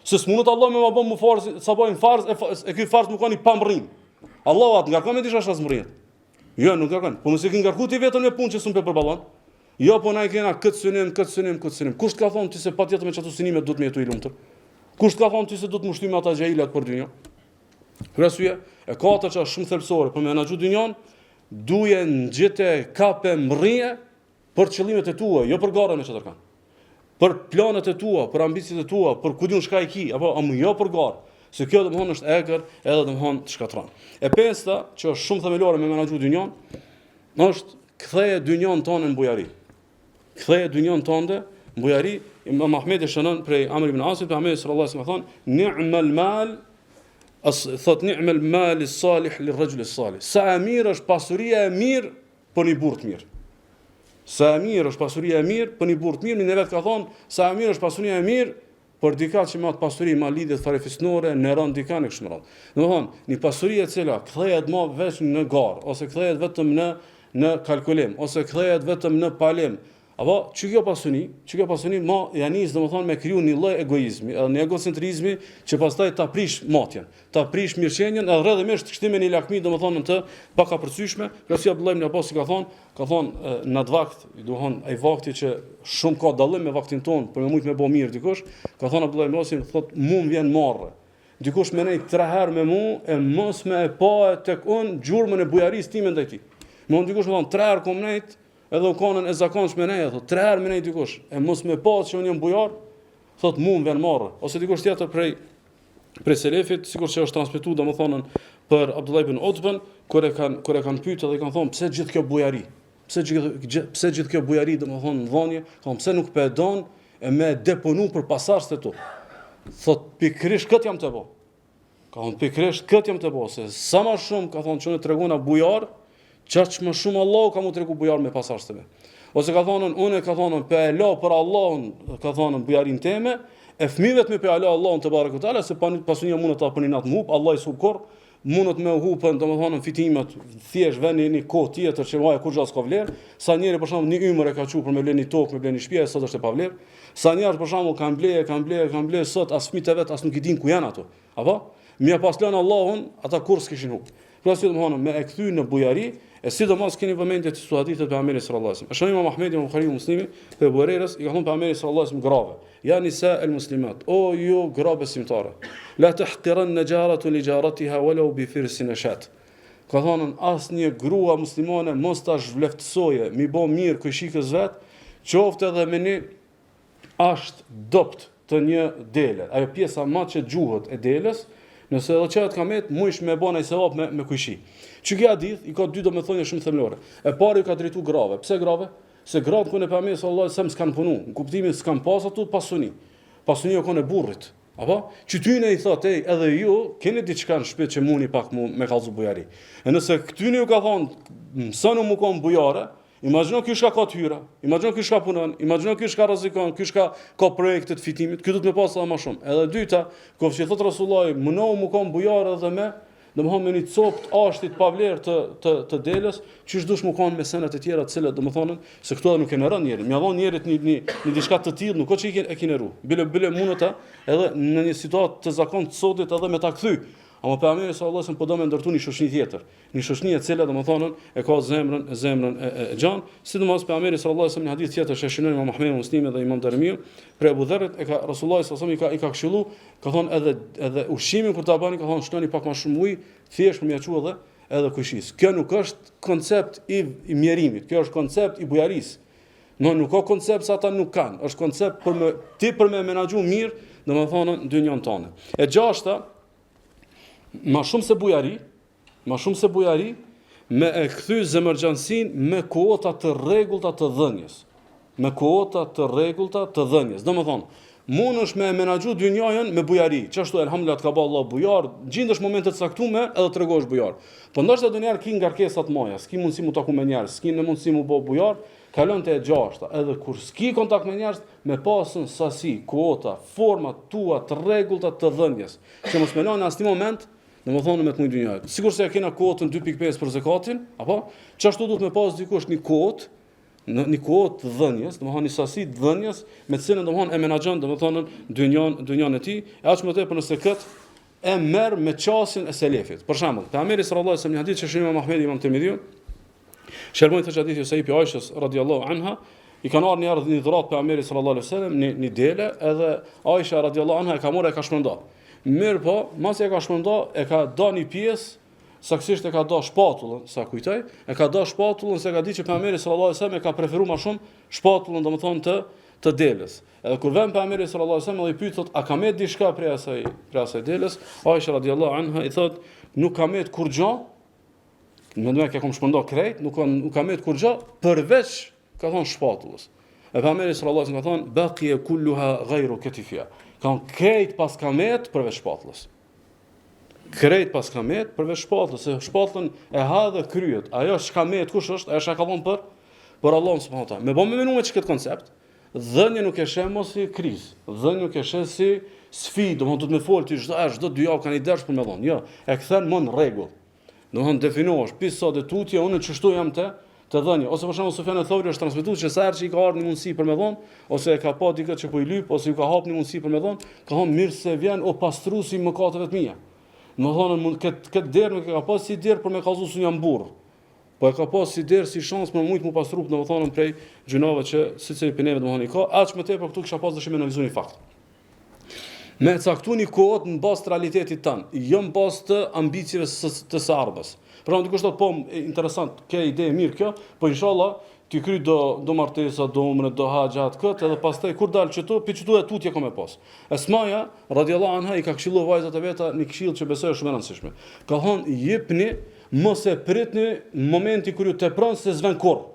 Se s'mundet Allah me ma bën më farz, sabajin farz, e ky farz nuk ka ni pamrrim. Allahu atë ngarkon me diçka shasmrrin. Jo, nuk ngarkon. Po mos e ke ngarku ti vetëm me punë që s'un pe për ballon. Jo, po na i kena këtë synim. Kush të ka thonë ti se patjetër me çato synime do të më jetu i lumtur? Kush të ka thonë ti se do të mushtim ata xhahilat për dynjë? Për arsye, e katërt që është shumë thelbësore për menaxhu dynjon, duhet ngjite kape mrrije për qëllimet e tua, jo për garën me çfarë kanë. Për planet e tua, për ambiciet e tua, për ku diun çka i ki, apo jo për garë. Se kjo domthonë është egër, edhe domthonë të shkatron. E pesta, që është shumë themelore me menaxhu dynjon, është ktheje dynjon tonë në bujari. Ktheje dynjon tonë në bujari. Imam Ahmedi shënon prej Amr ibn Asit, Muhamedi sallallahu alaihi wasallam thonë, ni'mal mal, thot ni'mal mal as-salih lirajul as-salih. Sa e mirë është pasuria e mirë për një burr të mirë. Sa e mirë është pasuria e mirë për një burr të mirë, në vetë ka thonë, sa e mirë është pasuria e mirë për dikat që me atë pasuri ma lidhet farefisnore, në rënd dikan e kështë më rënd. Domethënë, një pasuri e cila kthehet më veç në garë, ose kthehet vetëm në kalkulim, ose kthehet vetëm në palim. Apo që kjo pasuni ma janis domethënë me kriju një lloj egoizmi, një egocentrizmi që pastaj ta prish matjen, ta prish mirëqenien, edhe rrëdhëmisht shtimin e lakmit domethënë në të pakapërcyeshme. Krasi Abdullah ibn Abbas ka thonë në atë vakt, domethënë ai vakti që shumë ka dallim me vaktin ton, për me mujt me bë mirë dikush, ka thonë Abdullah ibn Abbas, thotë mu më vjen marrë. Dikush më nej 3 herë me mu e mos më e pa tek unë gjurmën e bujarisë time ndaj tij. Më dikush më thon 3 herë kom nejt, edhe u konën e zakonshme ne, thotë 3 herë më nej dikush, e mos më pa që unë jam bujar, thotë mu më vjen marrë. Ose dikush tjetër prej selefit, sikur që është transmetuar domethënë për Abdullah ibn Utbën, kur e kanë pyetur dhe kanë thonë pse gjithë kjo bujari? Pse gjithë kjo bujari domethënë në dhënie, thonë pse nuk po e don e më deponu për pasardhët e tu. Thotë pikërisht kët jam të bë. Ka thonë pikërisht kët jam të bë, se sa më shumë ka thonë çunë tregona bujar, çaq më shumë Allahu ka më tregu bujar me pasardhëve. Ose ka thonë unë ka thonë pe la për Allahun, ka thonë bujarin teme, e fëmijët me pe ala Allahun te barekutaala se pasunia mund ta punin atë mub, Allah i subkur, mund të më hupën domethënë fitimet, thjesht vënë një kohë tjetër që vaje kur gjas ka vlerë, sa njerë për shembull një ymër e ka thur për me bleni tokë, me bleni shtëpi, sot është e pavlerë. Sa njerëz për shembull kanë ble sot as fëmijët e vet as nuk i din ku janë ato. Apo? Mia pas lën Allahun, ata kurrë s'kishin hub. Krasi domthonë me e kthy në bujari, e sidomos keni vëmendje të hadithet e pejgamberit sallallahu alajhi wasallam. Është Imam Ahmedi, Buhariu, Muslimi, për Buhariu i ka thënë pejgamberi sallallahu alajhi wasallam grave. Ja nisa el muslimat, o ju gra besimtare. La tahqiran najaratu li jaratiha walau bi firsin shat. Ka thënë asnjë grua muslimane mos ta zhvleftësoje, mi bë mirë këshikës vet, qoftë edhe me një asht dopt të një dele. Ajo pjesa më që gjuhët e delës, nëse edhe çet kamet, mush me bën ai sevap me kushi. Që kjo hadith i ka dy domethënie shumë themelore. E pari ka drejtu grave. Pse grave? Se gratë kur në pejgamberin sallallahu alajhi wasallam s'kan punu, në kuptimin s'kan pas ato pasuni. Pasunia ka në burrit. Apo? Që ty ne i thotë, edhe ju keni diçka në shtëpi që mundi pak me kallzu bujari. E nëse këty ne ju ka thonë, mësoni mu kon bujare, imagjino ky shka ka të hyra, imagjino ky shka punon, imagjino ky shka rrezikon, ky shka ka projekte të fitimit, ky do të më pas edhe më shumë. Edhe dyta, kur që thot Rasullullah, mëno mu kon bujare edhe me domethënë me një copë ashtit pa vlerë të delës, çish dush më kanë me senet e tjera të cilat domethënë se këto nuk e rën njerin. Mja dhon njerit një diçka të tillë, nuk ka që e keni ru. Bile mund ta edhe në një situatë të zakontë të sotit edhe me ta kthy. Ama pejgamberi sallallahu alajhi wasallam po do më ndërtu një shoqni tjetër, një shoqni e cila domethënë e ka zemrën e gjan, sidomos pejgamberi sallallahu alajhi wasallam në hadith tjetër që shënon Imam Ahmedi, Muslimi dhe Imam Darimi, për Abu Dharr e ka Rasulullah sallallahu alajhi wasallam i ka këshillu, ka thonë edhe ushqimin kur ta bani, ka thonë shtoni pak më shumë ujë, thjesht për mja quë edhe kushis. Kjo nuk është koncept i mjerimit, kjo është koncept i bujarisë. Nuk ka koncept se ata nuk kanë, është koncept për me menaxhu mirë, domethënë dynjon tonë. E gjashta, ma shumë se bujari, me e kthy zemërgjansin me kuota të rregullta të dhënjes. Me kuota të rregullta të dhënjes. Domethënë, mund është me menaxhu dynjën me bujari. Çashtu elhamdulillah ka bëu Allah bujar, gjendesh momente të caktuara edhe tregosh bujar. Po ndoshta dynjar ki ngarkesa të mëja, s'ki mundësi mu taku me njerëz, s'ki mundësi mu bë bujar, kalon te e gjashta. Edhe kur s'ki kontakt me njerëz, me pasën sasi, kuota, forma tua të rregullta të dhënjes. Që mos melon në asnjë moment domethënë me të mund dynjë. Sigur se kena kuotën 2.5 për zakatin, apo çashtu duhet me pas dikush një kuotë të dhënjes, domethënë një sasi të dhënjes, me të cilën domethënë e menaxhon domethënë dynjën e tij, e aq më tepër nëse kët e merr me çastin e selefit. Për shembull, pejgamberi sallallahu alajhi wasallam në hadith që shënon Imam Ahmedi, Imam Tirmidhi, shërbojnë të hadithin se i Aishës radhiyallahu anha, i kanë ardhur një ardh një dhurat pejgamberi sallallahu alajhi wasallam një dele, edhe Aisha radhiyallahu anha e ka marrë e ka shpërndar. Mirë po, masi e ka shpërndar, e ka dhënë një pjesë, saktësisht e ka dhënë shpatullën, sa kujtoj, e ka dhënë shpatullën se ka ditë që pejgamberi sallallahu alajhi wasallam e ka preferuar më shumë shpatullën domethënë të delës. Edhe kur vjen pejgamberi sallallahu alajhi wasallam dhe i pyet thotë, a ka me diçka prej asaj delës? Aisha radhiyallahu anha i thotë, nuk ka me kur gjë, mendoj që kam shpërndar krejt, nuk ka me kur gjë, përveç ka thonë shpatullës. E pejgamberi sallallahu alajhi wasallam ka thonë, baqiya kulluha ghayru katifia. Kanë krejt pas kamet përveç shpatullës. Krejt pas kamet përveç shpatullës, se shpatullën e ha dhe kryet. Ajo shkamet kush është? Ajo shka ka vonë për Allahun subhanahu wa taala. Me bëm me menuar çka koncept, dhënia nuk e sheh mos si krizë. Dhënia nuk e sheh si sfidë, domethënë do të më fol ti çdo 2 javë kanë i dërsh për me dhon. Jo, e kthen më në rregull. Domethënë definohesh, pis sot e tutje, unë çështu jam të dhënia. Ose për shembull Sufjan al-Thauri është transmetuar që sa herë që i ka ardhur një mundësi për me dhon, ose e ka pa dikë që po i lyp, ose i ka hap një mundësi për me dhon, ka thonë mirë se vjen o pastruesi mëkateve të mia. Më thonë mund këtë derë nuk e ka pas si derë për me kallzu se jam burr. Po e ka pas si derë si shans për shumë të pastruar, domethënë prej gjunave që secili prej neve domethënë i ka, aq më tepër këtu kisha pas dëshirë me analizuar një fakt. Me caktuar një kohë në bazë të realitetit tan, jo në bazë të ambicieve të së ardhmes. Pra dikush thotë po interesant, kjo ide e mirë kjo, po inshallah ti kry do martesa, do umre, do haxhat këtë, edhe pastaj kur dal çto, pi çto e tutje ka më pas. Esmaja radhiyallahu anha i ka këshilluar vajzat e veta një këshill që besoj është shumë e rëndësishme. Ka thonë jepni, mos e pritni momenti kur ju tepron se s'vën kurr.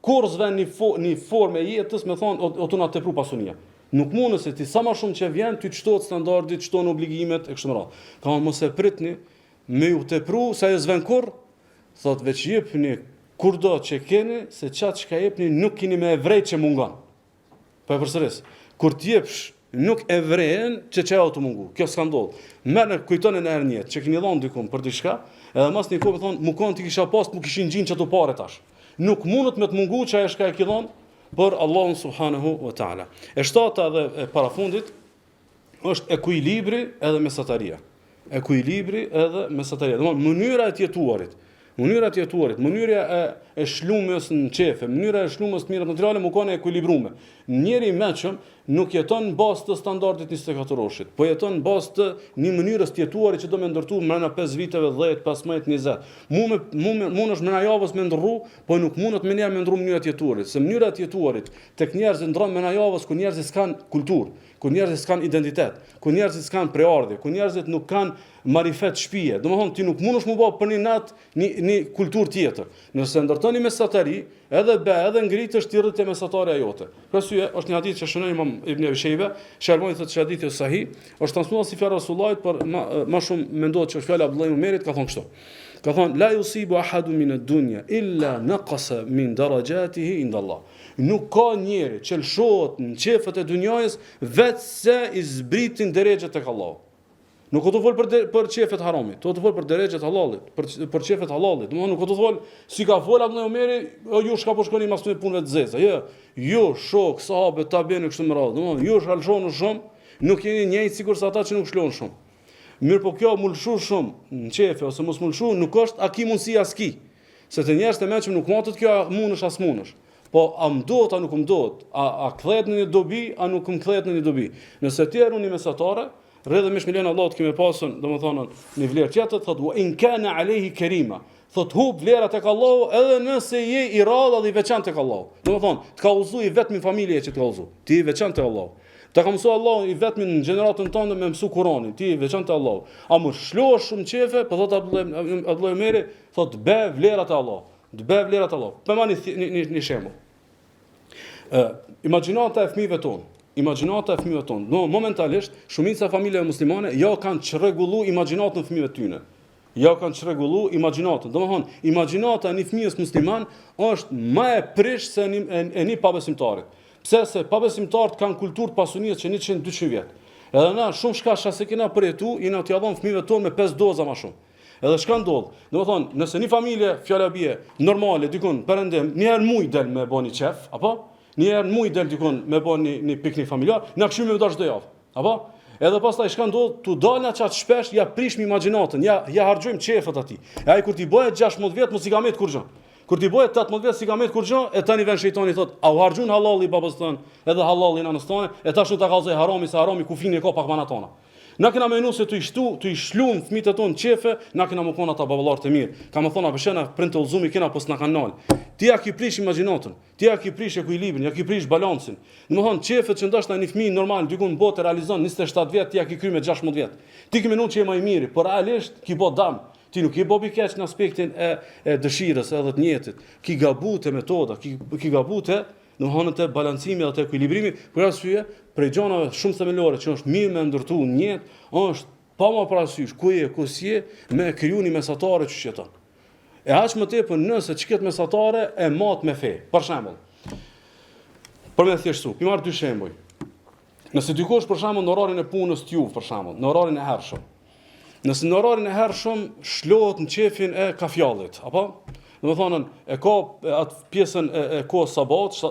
Kurr s'vën në formë jetës, më thonë o na tepru pasunia. Nuk mund se ti sa më shumë që vjen ty çtohet standardit, çton obligimet e kështu me radhë. Ka thonë mos e pritni me u tepru sa e s'vën kurr, thotë veç jepni kur do që keni, se qatë që ka jepni nuk kini me evrej që mungon. Po e përsëris, kur t'jepsh nuk evrejen që e o të mungu. Kjo s'ka ndodhë. Merë në kujtonin e herë njetë, që kini dhonë dikun për diçka, edhe mas një kohë thonë, mu konë t'i kisha pas, mu kishin gjinë që t'u pare tash. Nuk mundët me të mungu që e shka e ki dhonë për Allahun subhanahu wa ta'ala. E shtata dhe e parafundit, është ekuilibri edhe mesataria. ekuilibri edhe mesataria. Domthonë mënyra e jetuarit. Mënyra e shlumës në qefe, mënyra e shlumës të mirat materiale më kanë ekuilibruar. Njeri i mëshëm nuk jeton në bazë të standardit 24 orëshit, po jeton në bazë të një mënyrës të jetuarit që do me ndërtu mbrana 5 viteve, 10, 15, 20. Mund është mëna javës me ndërru, po nuk mundet me njerë me ndërru mënyrat të jetuarit. Se mënyrat të jetuarit tek njerëzit ndron mëna javës ku njerëzit s'kan kulturë, ku njerëzit s'kan identitet, ku njerëzit s'kan preardhje, ku njerëzit nuk kanë marifet shtëpie. Domethënë ti nuk mundesh më bë për një natë një kulturë tjetër. Nëse ndërtoni mesatari, edhe edhe ngritesh ti rreth e mesatarja jote. Për arsye është një hadith që shënon Imam Ibn Abi Shayba, Shalmoni thotë se hadithi është sahih, është transmetuar si fjalë Resulullah, por më shumë mendohet që është fjala Abdullah ibn Umerit, ka thonë kështu. Ka thonë la yusibu ahadun min ad-dunya illa naqasa min darajatihi inda Allah. Nuk ka njeri që lëshohet në qefët e dunjajës vetë se i zbritin derexhet tek Allahu. Nuk do të fol për qefet haramit, do të fol për derexhet halalit, për qefet halalit. Domethënë nuk do të fol si ka fol Abdullah Omeri, ju shka po shkoni mas me punëve të zeza. Jo, shok, sahabe, tabiin kështu me radhë. Domethënë ju shalshoni shumë, nuk jeni njëjtë sikur sa ata që nuk shlon shumë. Mirë po kjo mulshu shumë në qefe ose mos mulshu nuk është a ki mundësi as ki. Se të njerëzit e mëshëm nuk matet kjo a mundesh as mundesh. Po a mdohet a nuk mdohet, a kthehet në një dobi, a nuk kthehet në një dobi. Nëse ti eruni mesatare, rrjedhëmish milen Allah të kemi pasën, domethënë në vlerë tjetër thotë wa in kana alayhi karima. Thot hub vlera tek Allahu edhe nëse je i rradh dhe i veçantë tek Allahu. Domethënë të ka udhëzuar vetëm familje që të ka udhëzuar. Ti i veçantë tek Allahu. Ta ka mësua Allahu i vetëm në gjeneratën tënde me mësu Kur'anin, ti i veçantë te Allahu. A më shlohesh shumë qefe, po thot Abdullah Omeri, thot be vlerat e Allahu. Të be vlerat e Allahu. Po mani një shembull. Imagjinata e fëmijëve tonë. No, momentalisht shumica familjeve muslimane kanë çrregullu imagjinatën e fëmijëve tyne. Kanë çrregullu imagjinatën. Domethënë, imagjinata e një fëmijës musliman është më e prish se e një pabesimtarit. Pse se pabesimtarët kanë kulturë të pasunisë që 100-200 vjet. Edhe na shumë shkasha se kena përjetu, jena t'ia dhon fëmijëve tonë me 5 doza më shumë. Edhe çka ndodh? Domethënë, nëse një familje fjala bie normale dikon perëndim, një herë muj del me bëni çef, apo një herë muj del dikon me bëni një piknik familjar, na kshim me dash çdo javë. Apo? Edhe pastaj çka ndodh? Tu dalna çat shpesh ja prishmi imagjinatën, ja harxojmë çefat aty. E ai kur ti bëhet 16 vjet mos i ka met kurrë. Kur ti bëhet 18 vjet si ka met kurrë, e tani vjen shejtani thot, "A u harxhun halali babas ton, edhe halali nanës tonë, e tash u ta kallzoi harami se harami kufini e ka pak mana tona." Na kena menu se tu i shlum fëmijët tonë qefe, na kena më kon ata baballar të mirë. Ka më thona peshena print të ulzumi kena pos na kanal. Ti ja ki prish imagjinatën, ti ja ki prish ekuilibrin, ja ki prish balancin. Domethënë qefet që ndoshta një fëmijë normal dikun botë realizon 27 vjet, ti ja ki kry me 16 vjet. Ti ke menu që je më i miri, por realisht ki bë dam. Ti nuk i bobi keq në aspektin e dëshirës edhe të njetit. Ki gabute metoda, ki gabute domethënë të balancimi dhe të ekuilibrimi, për arsye prej gjonave shumë themelore që është mirë me ndërtu në jetë, është pa më parasysh ku je, ku si je, me kriju një mesatare që jeton. E aq më tepër nëse çket mesatare e mat me fe. Për shembull, për me thjeshtu, pi marr dy shembuj. Nëse dikush për shembull në orarin e punës të juve, për shembull, në orarin e hershëm. Nëse në orarin e hershëm shlohet në qefin e kafjallit, apo? Domethënë e ka atë pjesën e kohës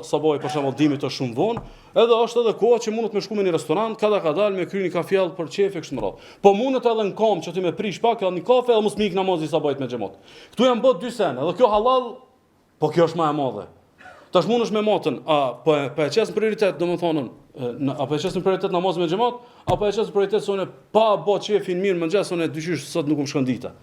sabahi për shembull dimit është shumë vonë, edhe është edhe koha që mundet me shku me një restorant, ka dalë me kry një kafjall për qefe kështu më radhë. Po mundet edhe në kam që ti me prish pak edhe një kafe edhe mos mik namazin sabahit me xhamat. Ktu janë bë dy sene, edhe kjo halal, po kjo është më e madhe. Tash mundesh me matën, po e çes në prioritet, domethënë, apo e çes në prioritet namazin me xhamat, apo e çes në prioritet sonë pa bë çefin mirë mëngjes sonë dyqysh sot nuk më shkon dita.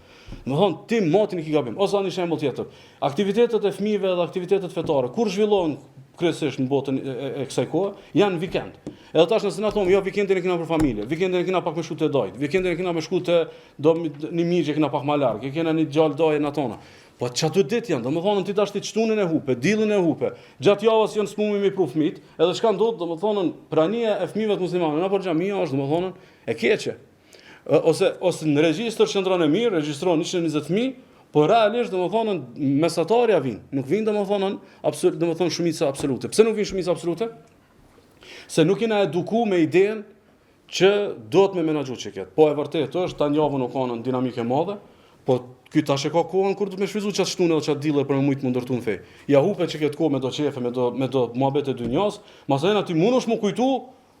Domethënë ti matin i ke gabim. Ose një shembull tjetër. Aktivitetet e fëmijëve dhe aktivitetet fetare, kur zhvillohen kryesisht në botën e kësaj kohe, janë vikend. Edhe tash nëse na thonë, jo vikendin e kena për familje, vikendin e kena pak me shku te dajt, vikendin e kena me shku te një migje kena pak më larg, e kena një gjallë daje na tona. Po çatu ditë janë, domethënë ti tash ti çtunën e hupe, dillën e hupe. Gjatë javës janë smumi me pru fëmit, edhe çka ndodh, domethënë prania e fëmijëve të muslimanëve në për xhamia është domethënë e keqe. Ose në regjistër qendron e mirë, regjistron 120.000, por realisht domethënë mesatarja vin, nuk vin domethënë shumica absolute. Pse nuk vin shumica absolute? Se nuk jena edukuar me idenë që do të me menaxhu çeket. Po e vërtetë është tani javën u kanë dinamikë e madhe, po ky tash e ka kohën kur do të më shfryzu çat shtunë edhe çat dille për më të ndërtu në fe. Ja hupe që këtë kohë me do qefe, me do muhabet e dynjas, masojna ti mundesh më kujtu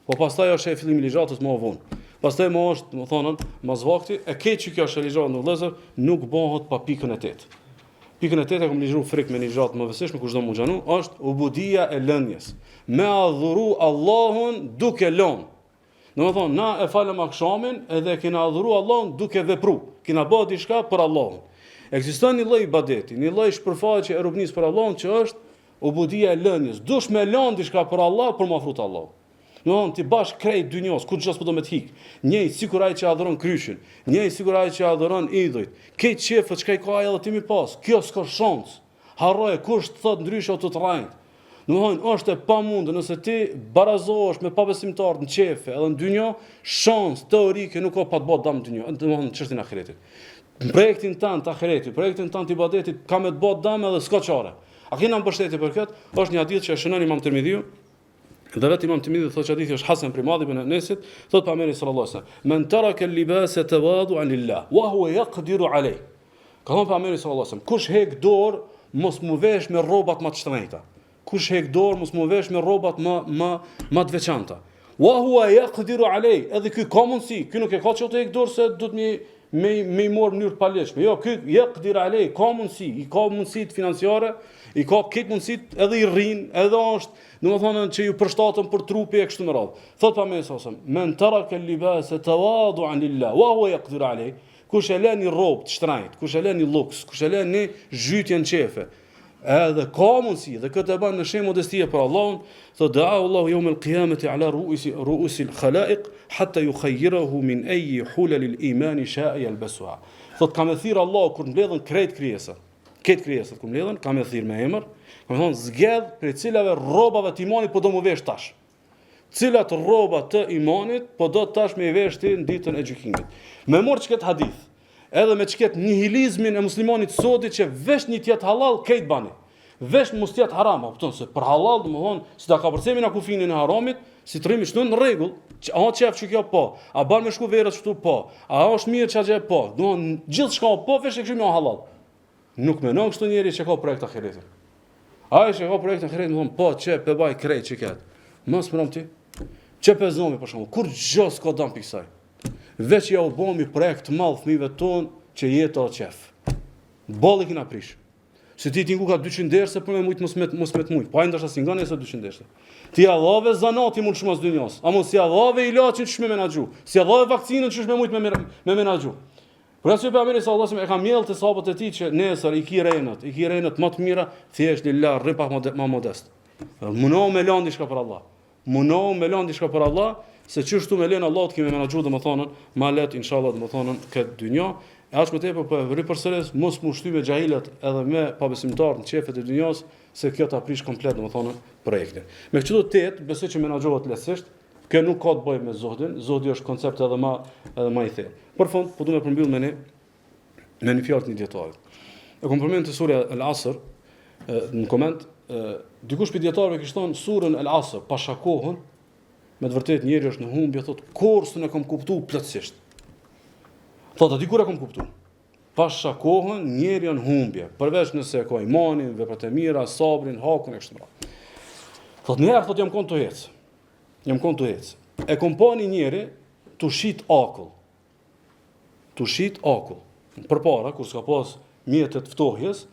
Po pastaj është e fillimi i ligjatës më vonë. Pastaj më është, më thonën, mas vakti, e keq që kjo është ligjatë në vëllezër, nuk bëhet pa pikën e 8. Pikën e 8 e kam ligjëruar frik me ligjatë më vështirë, kushdo më xhanu, është ubudia e lëndjes. Me adhuru Allahun duke lënë. Domethënë, na e falëm akşamin edhe kena adhuru Allahun duke vepru. Kena bërë diçka për Allahun. Ekziston një lloj ibadeti, një lloj shpërfaqje e robnisë për Allahun që është ubudia e lëndjes. Dush me lënë diçka për Allah, për më afrut Allahut. Domthon ti bash krejt dynjos, kur çdo s'po do me të hik. Njëri sikur ai që adhuron kryshin, njëri sikur ai që adhuron idhujt. Këtë çefët çka i ka ai edhe ti mi pas. Kjo s'ka shans. Harroje kush të thot ndryshe të rrajt. Domthon është e pamundur nëse ti barazohesh me pabesimtar në çefe, edhe në dynjë, shans teorike nuk ka pa të bëj dëm në dynjë, domthon çështën e ahiretit. Në projektin tan të ahiretit, projektin tan të ibadetit ka me të bëj dëm edhe s'ka çare. A kena mbështetje për këtë? Është një hadith që e shënon Imam Tirmidhiu. Dhe vetë Imam Tirmidhi thotë që hadithi është hasan për Muadh ibn Anesit, thotë pejgamberi sallallahu alajhi wasallam: "Men taraka al-libasa tawadu'an lillah, wa huwa yaqdiru alayh." Ka thënë pejgamberi sallallahu alajhi wasallam, kush hek dorë mos mu vesh me rrobat më të shtrenjta. Kush hek dorë mos mu vesh me rrobat më të veçanta. Wa huwa yaqdiru alayh, edhe ky ka mundsi, ky nuk e ka çu të hek dorë se do të me i morë mënyrë të paleshme. Jo, ky yaqdir alayh, ka mundsi, i ka mundësitë financiare, i ka këtë mundësitë edhe i rrin, edhe është domethënë që ju përshtatën për trupi e kështu me radhë. Thot pa më sasem, men taraka al-libasa tawadu'an lillah wa huwa yaqdiru alayh. Kush e lën një rrobë të shtrenjtë, kush e lën një luks, kush e lën një zhytje në çefe, edhe ka mundësi dhe këtë e bën në shem modestie për Allahun, thot da'a Allahu yawm al-qiyamati ala ru'usi al-khalaiq hatta yukhayyirahu min ayyi hulal al-iman sha'a yalbasuha. Thot kam e thirr Allahu kur mbledhen krejt krijesat. Këtë krijesat kur mbledhen, kam e thirr me emër. Kam thonë zgjedh për cilave rrobave të imanit po do më vesh tash. Cilat rroba të imanit po do tash me i vesh ti në ditën e gjykimit. Me mor çket hadith, edhe me çket nihilizmin e muslimanit sodi që vesh një tjet halal këtë bani. Vesh mos tjet haram, kupton se për halal domthon si ta ka përcemi na kufinin e haramit, si trimi shtu në rregull. A çef që kjo po, a ban me shku verës këtu po, a është mirë çaxhe po, domthon gjithçka po vesh e kishim në halal. Nuk menon kështu njeri që ka projekt ahiretit. Ai që ka projekt ahiretit më thon po çe pe baj krejt që ket. Mos prom ti. Çe pe zomi për shkakun, kur gjos ka dam piksaj. Veç ja u bomi projekt të madh fëmijëve ton që jeto çef. Bolli kena prish. Se ti tingu ka 200 derse për me mujt mos me mujt. Po ai ndoshta si ngani sa 200 derse. Ti Allahove zanati mund shmos dynjos. A mos si Allahove ilaçin ç'më menaxhu. Si Allahove vaksinën ç'më mujt me menaxhu. Por asoj pejgamberi sallallahu alajhi wasallam e ka mjell të sahabët e tij që nesër i ki renët më të mira, thjesht lillah rripa më modest. Mundo me lënd diçka për Allah. Mundo me lënd diçka për Allah, se çështu me lën Allah të kemi menaxhu domethënë, ma let inshallah domethënë këtë dynjë. E as më tepër po vëri përsëris mos mu shty me xhahilat edhe me pabesimtar në çefet e dynjos, se kjo ta prish komplet domethënë projektin. Me çdo të jetë, besoj që menaxhohet lehtësisht. Kjo nuk ka të bëjë me zohdin, zohdi është koncept edhe më i thellë. Për fund, po du me përmbyll me një fjalë të një dietarit. E kom përmend të surja Al-Asr, në koment, dikush për dietarëve kishte thonë surën Al-Asr, pa shakohën, me të vërtet njeri është në humbje, thotë kursën e kam kuptuar plotësisht. Thotë dikur e kam kuptuar. Pa shakohën njeri janë humbje, përveç nëse ka imanin, veprat e mira, sabrin, hakun e kështu me radhë. Thotë njëherë thotë jam kon të ec. Jam kon të ec. E kom pa një njeri të shit akull. Të shit akull. Përpara, kur s'ka pas mjetet ftohjes,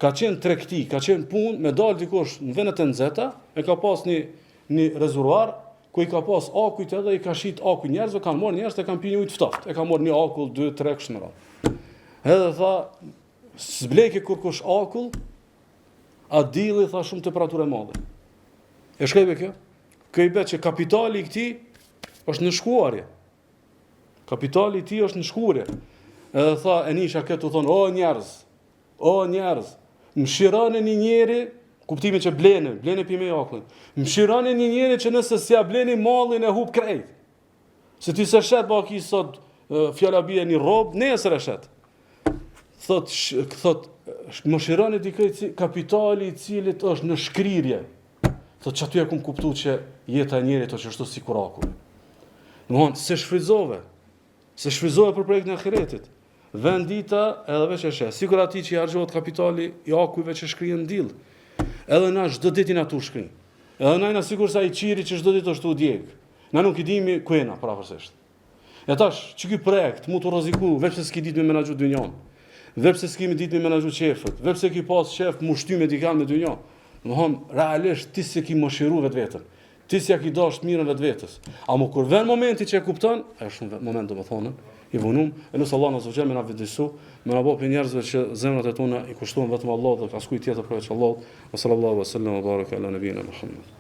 ka qenë tregti, ka qenë punë, me dalë dikush në vendet e nxehta, e ka pas një rezervuar ku i ka pas akujt edhe i ka shit akull njerëzve, kanë marrë njerëz të kanë pirë ujë të ftoftë. E ka marrë një akull, 2, 3 kështu me radhë. Edhe tha, s'bleke kur kush akull, a dilli tha shumë temperaturë e madhe. E shkojve kjo? Kjo i bet që kapitali i këtij është në shkuarje. Kapitali i tij është në shkuarje. Edhe tha e nisha këtu thonë, o njerëz, mshironi një njeri, kuptimin që bleni pimë akullin. Mshironi një njeri që nëse s'ja bleni mallin e hub krejt. Se ti se shet baki sot fjala bie një rrob, nesër e shet. Thot mshironi dikë kapitali i cilit është në shkrirje. Thot që aty e kum kuptu që jeta e njerit është ashtu si kurakulli. Domthon se shfryzove për projektin e ahiretit. Vendita edhe veç e sheh. Sikur aty që i harxhohet kapitali i akujve që shkrihen diell. Edhe na çdo ditë na tu shkrin. Edhe na sikur sa i qiri që çdo ditë ashtu djeg. Na nuk I dimi ku jena parafarsisht. E tash, që ky projekt mu të rreziku, veç se s'ki ditë me menaxhu dynjan. Veç se s'kemi ditë me menaxhu qefët, veç se ki pas qef mu shty me dikan me dynjan. Domthon realisht ti s'e ki mëshiru vetveten. Ti s'ja ki dash mirën vetvetes. Amo kur vjen momenti që e kupton, është një moment domethënë I vunum, e nësë Allah në zëgjel me na vëdisu, me na bo për njerëzve që zemrat e tona I kushtuan vetëm Allah dhe askuj tjetër përveç Allah, wa sallallahu wa sallam wa baraka ala nabiyina Muhammad.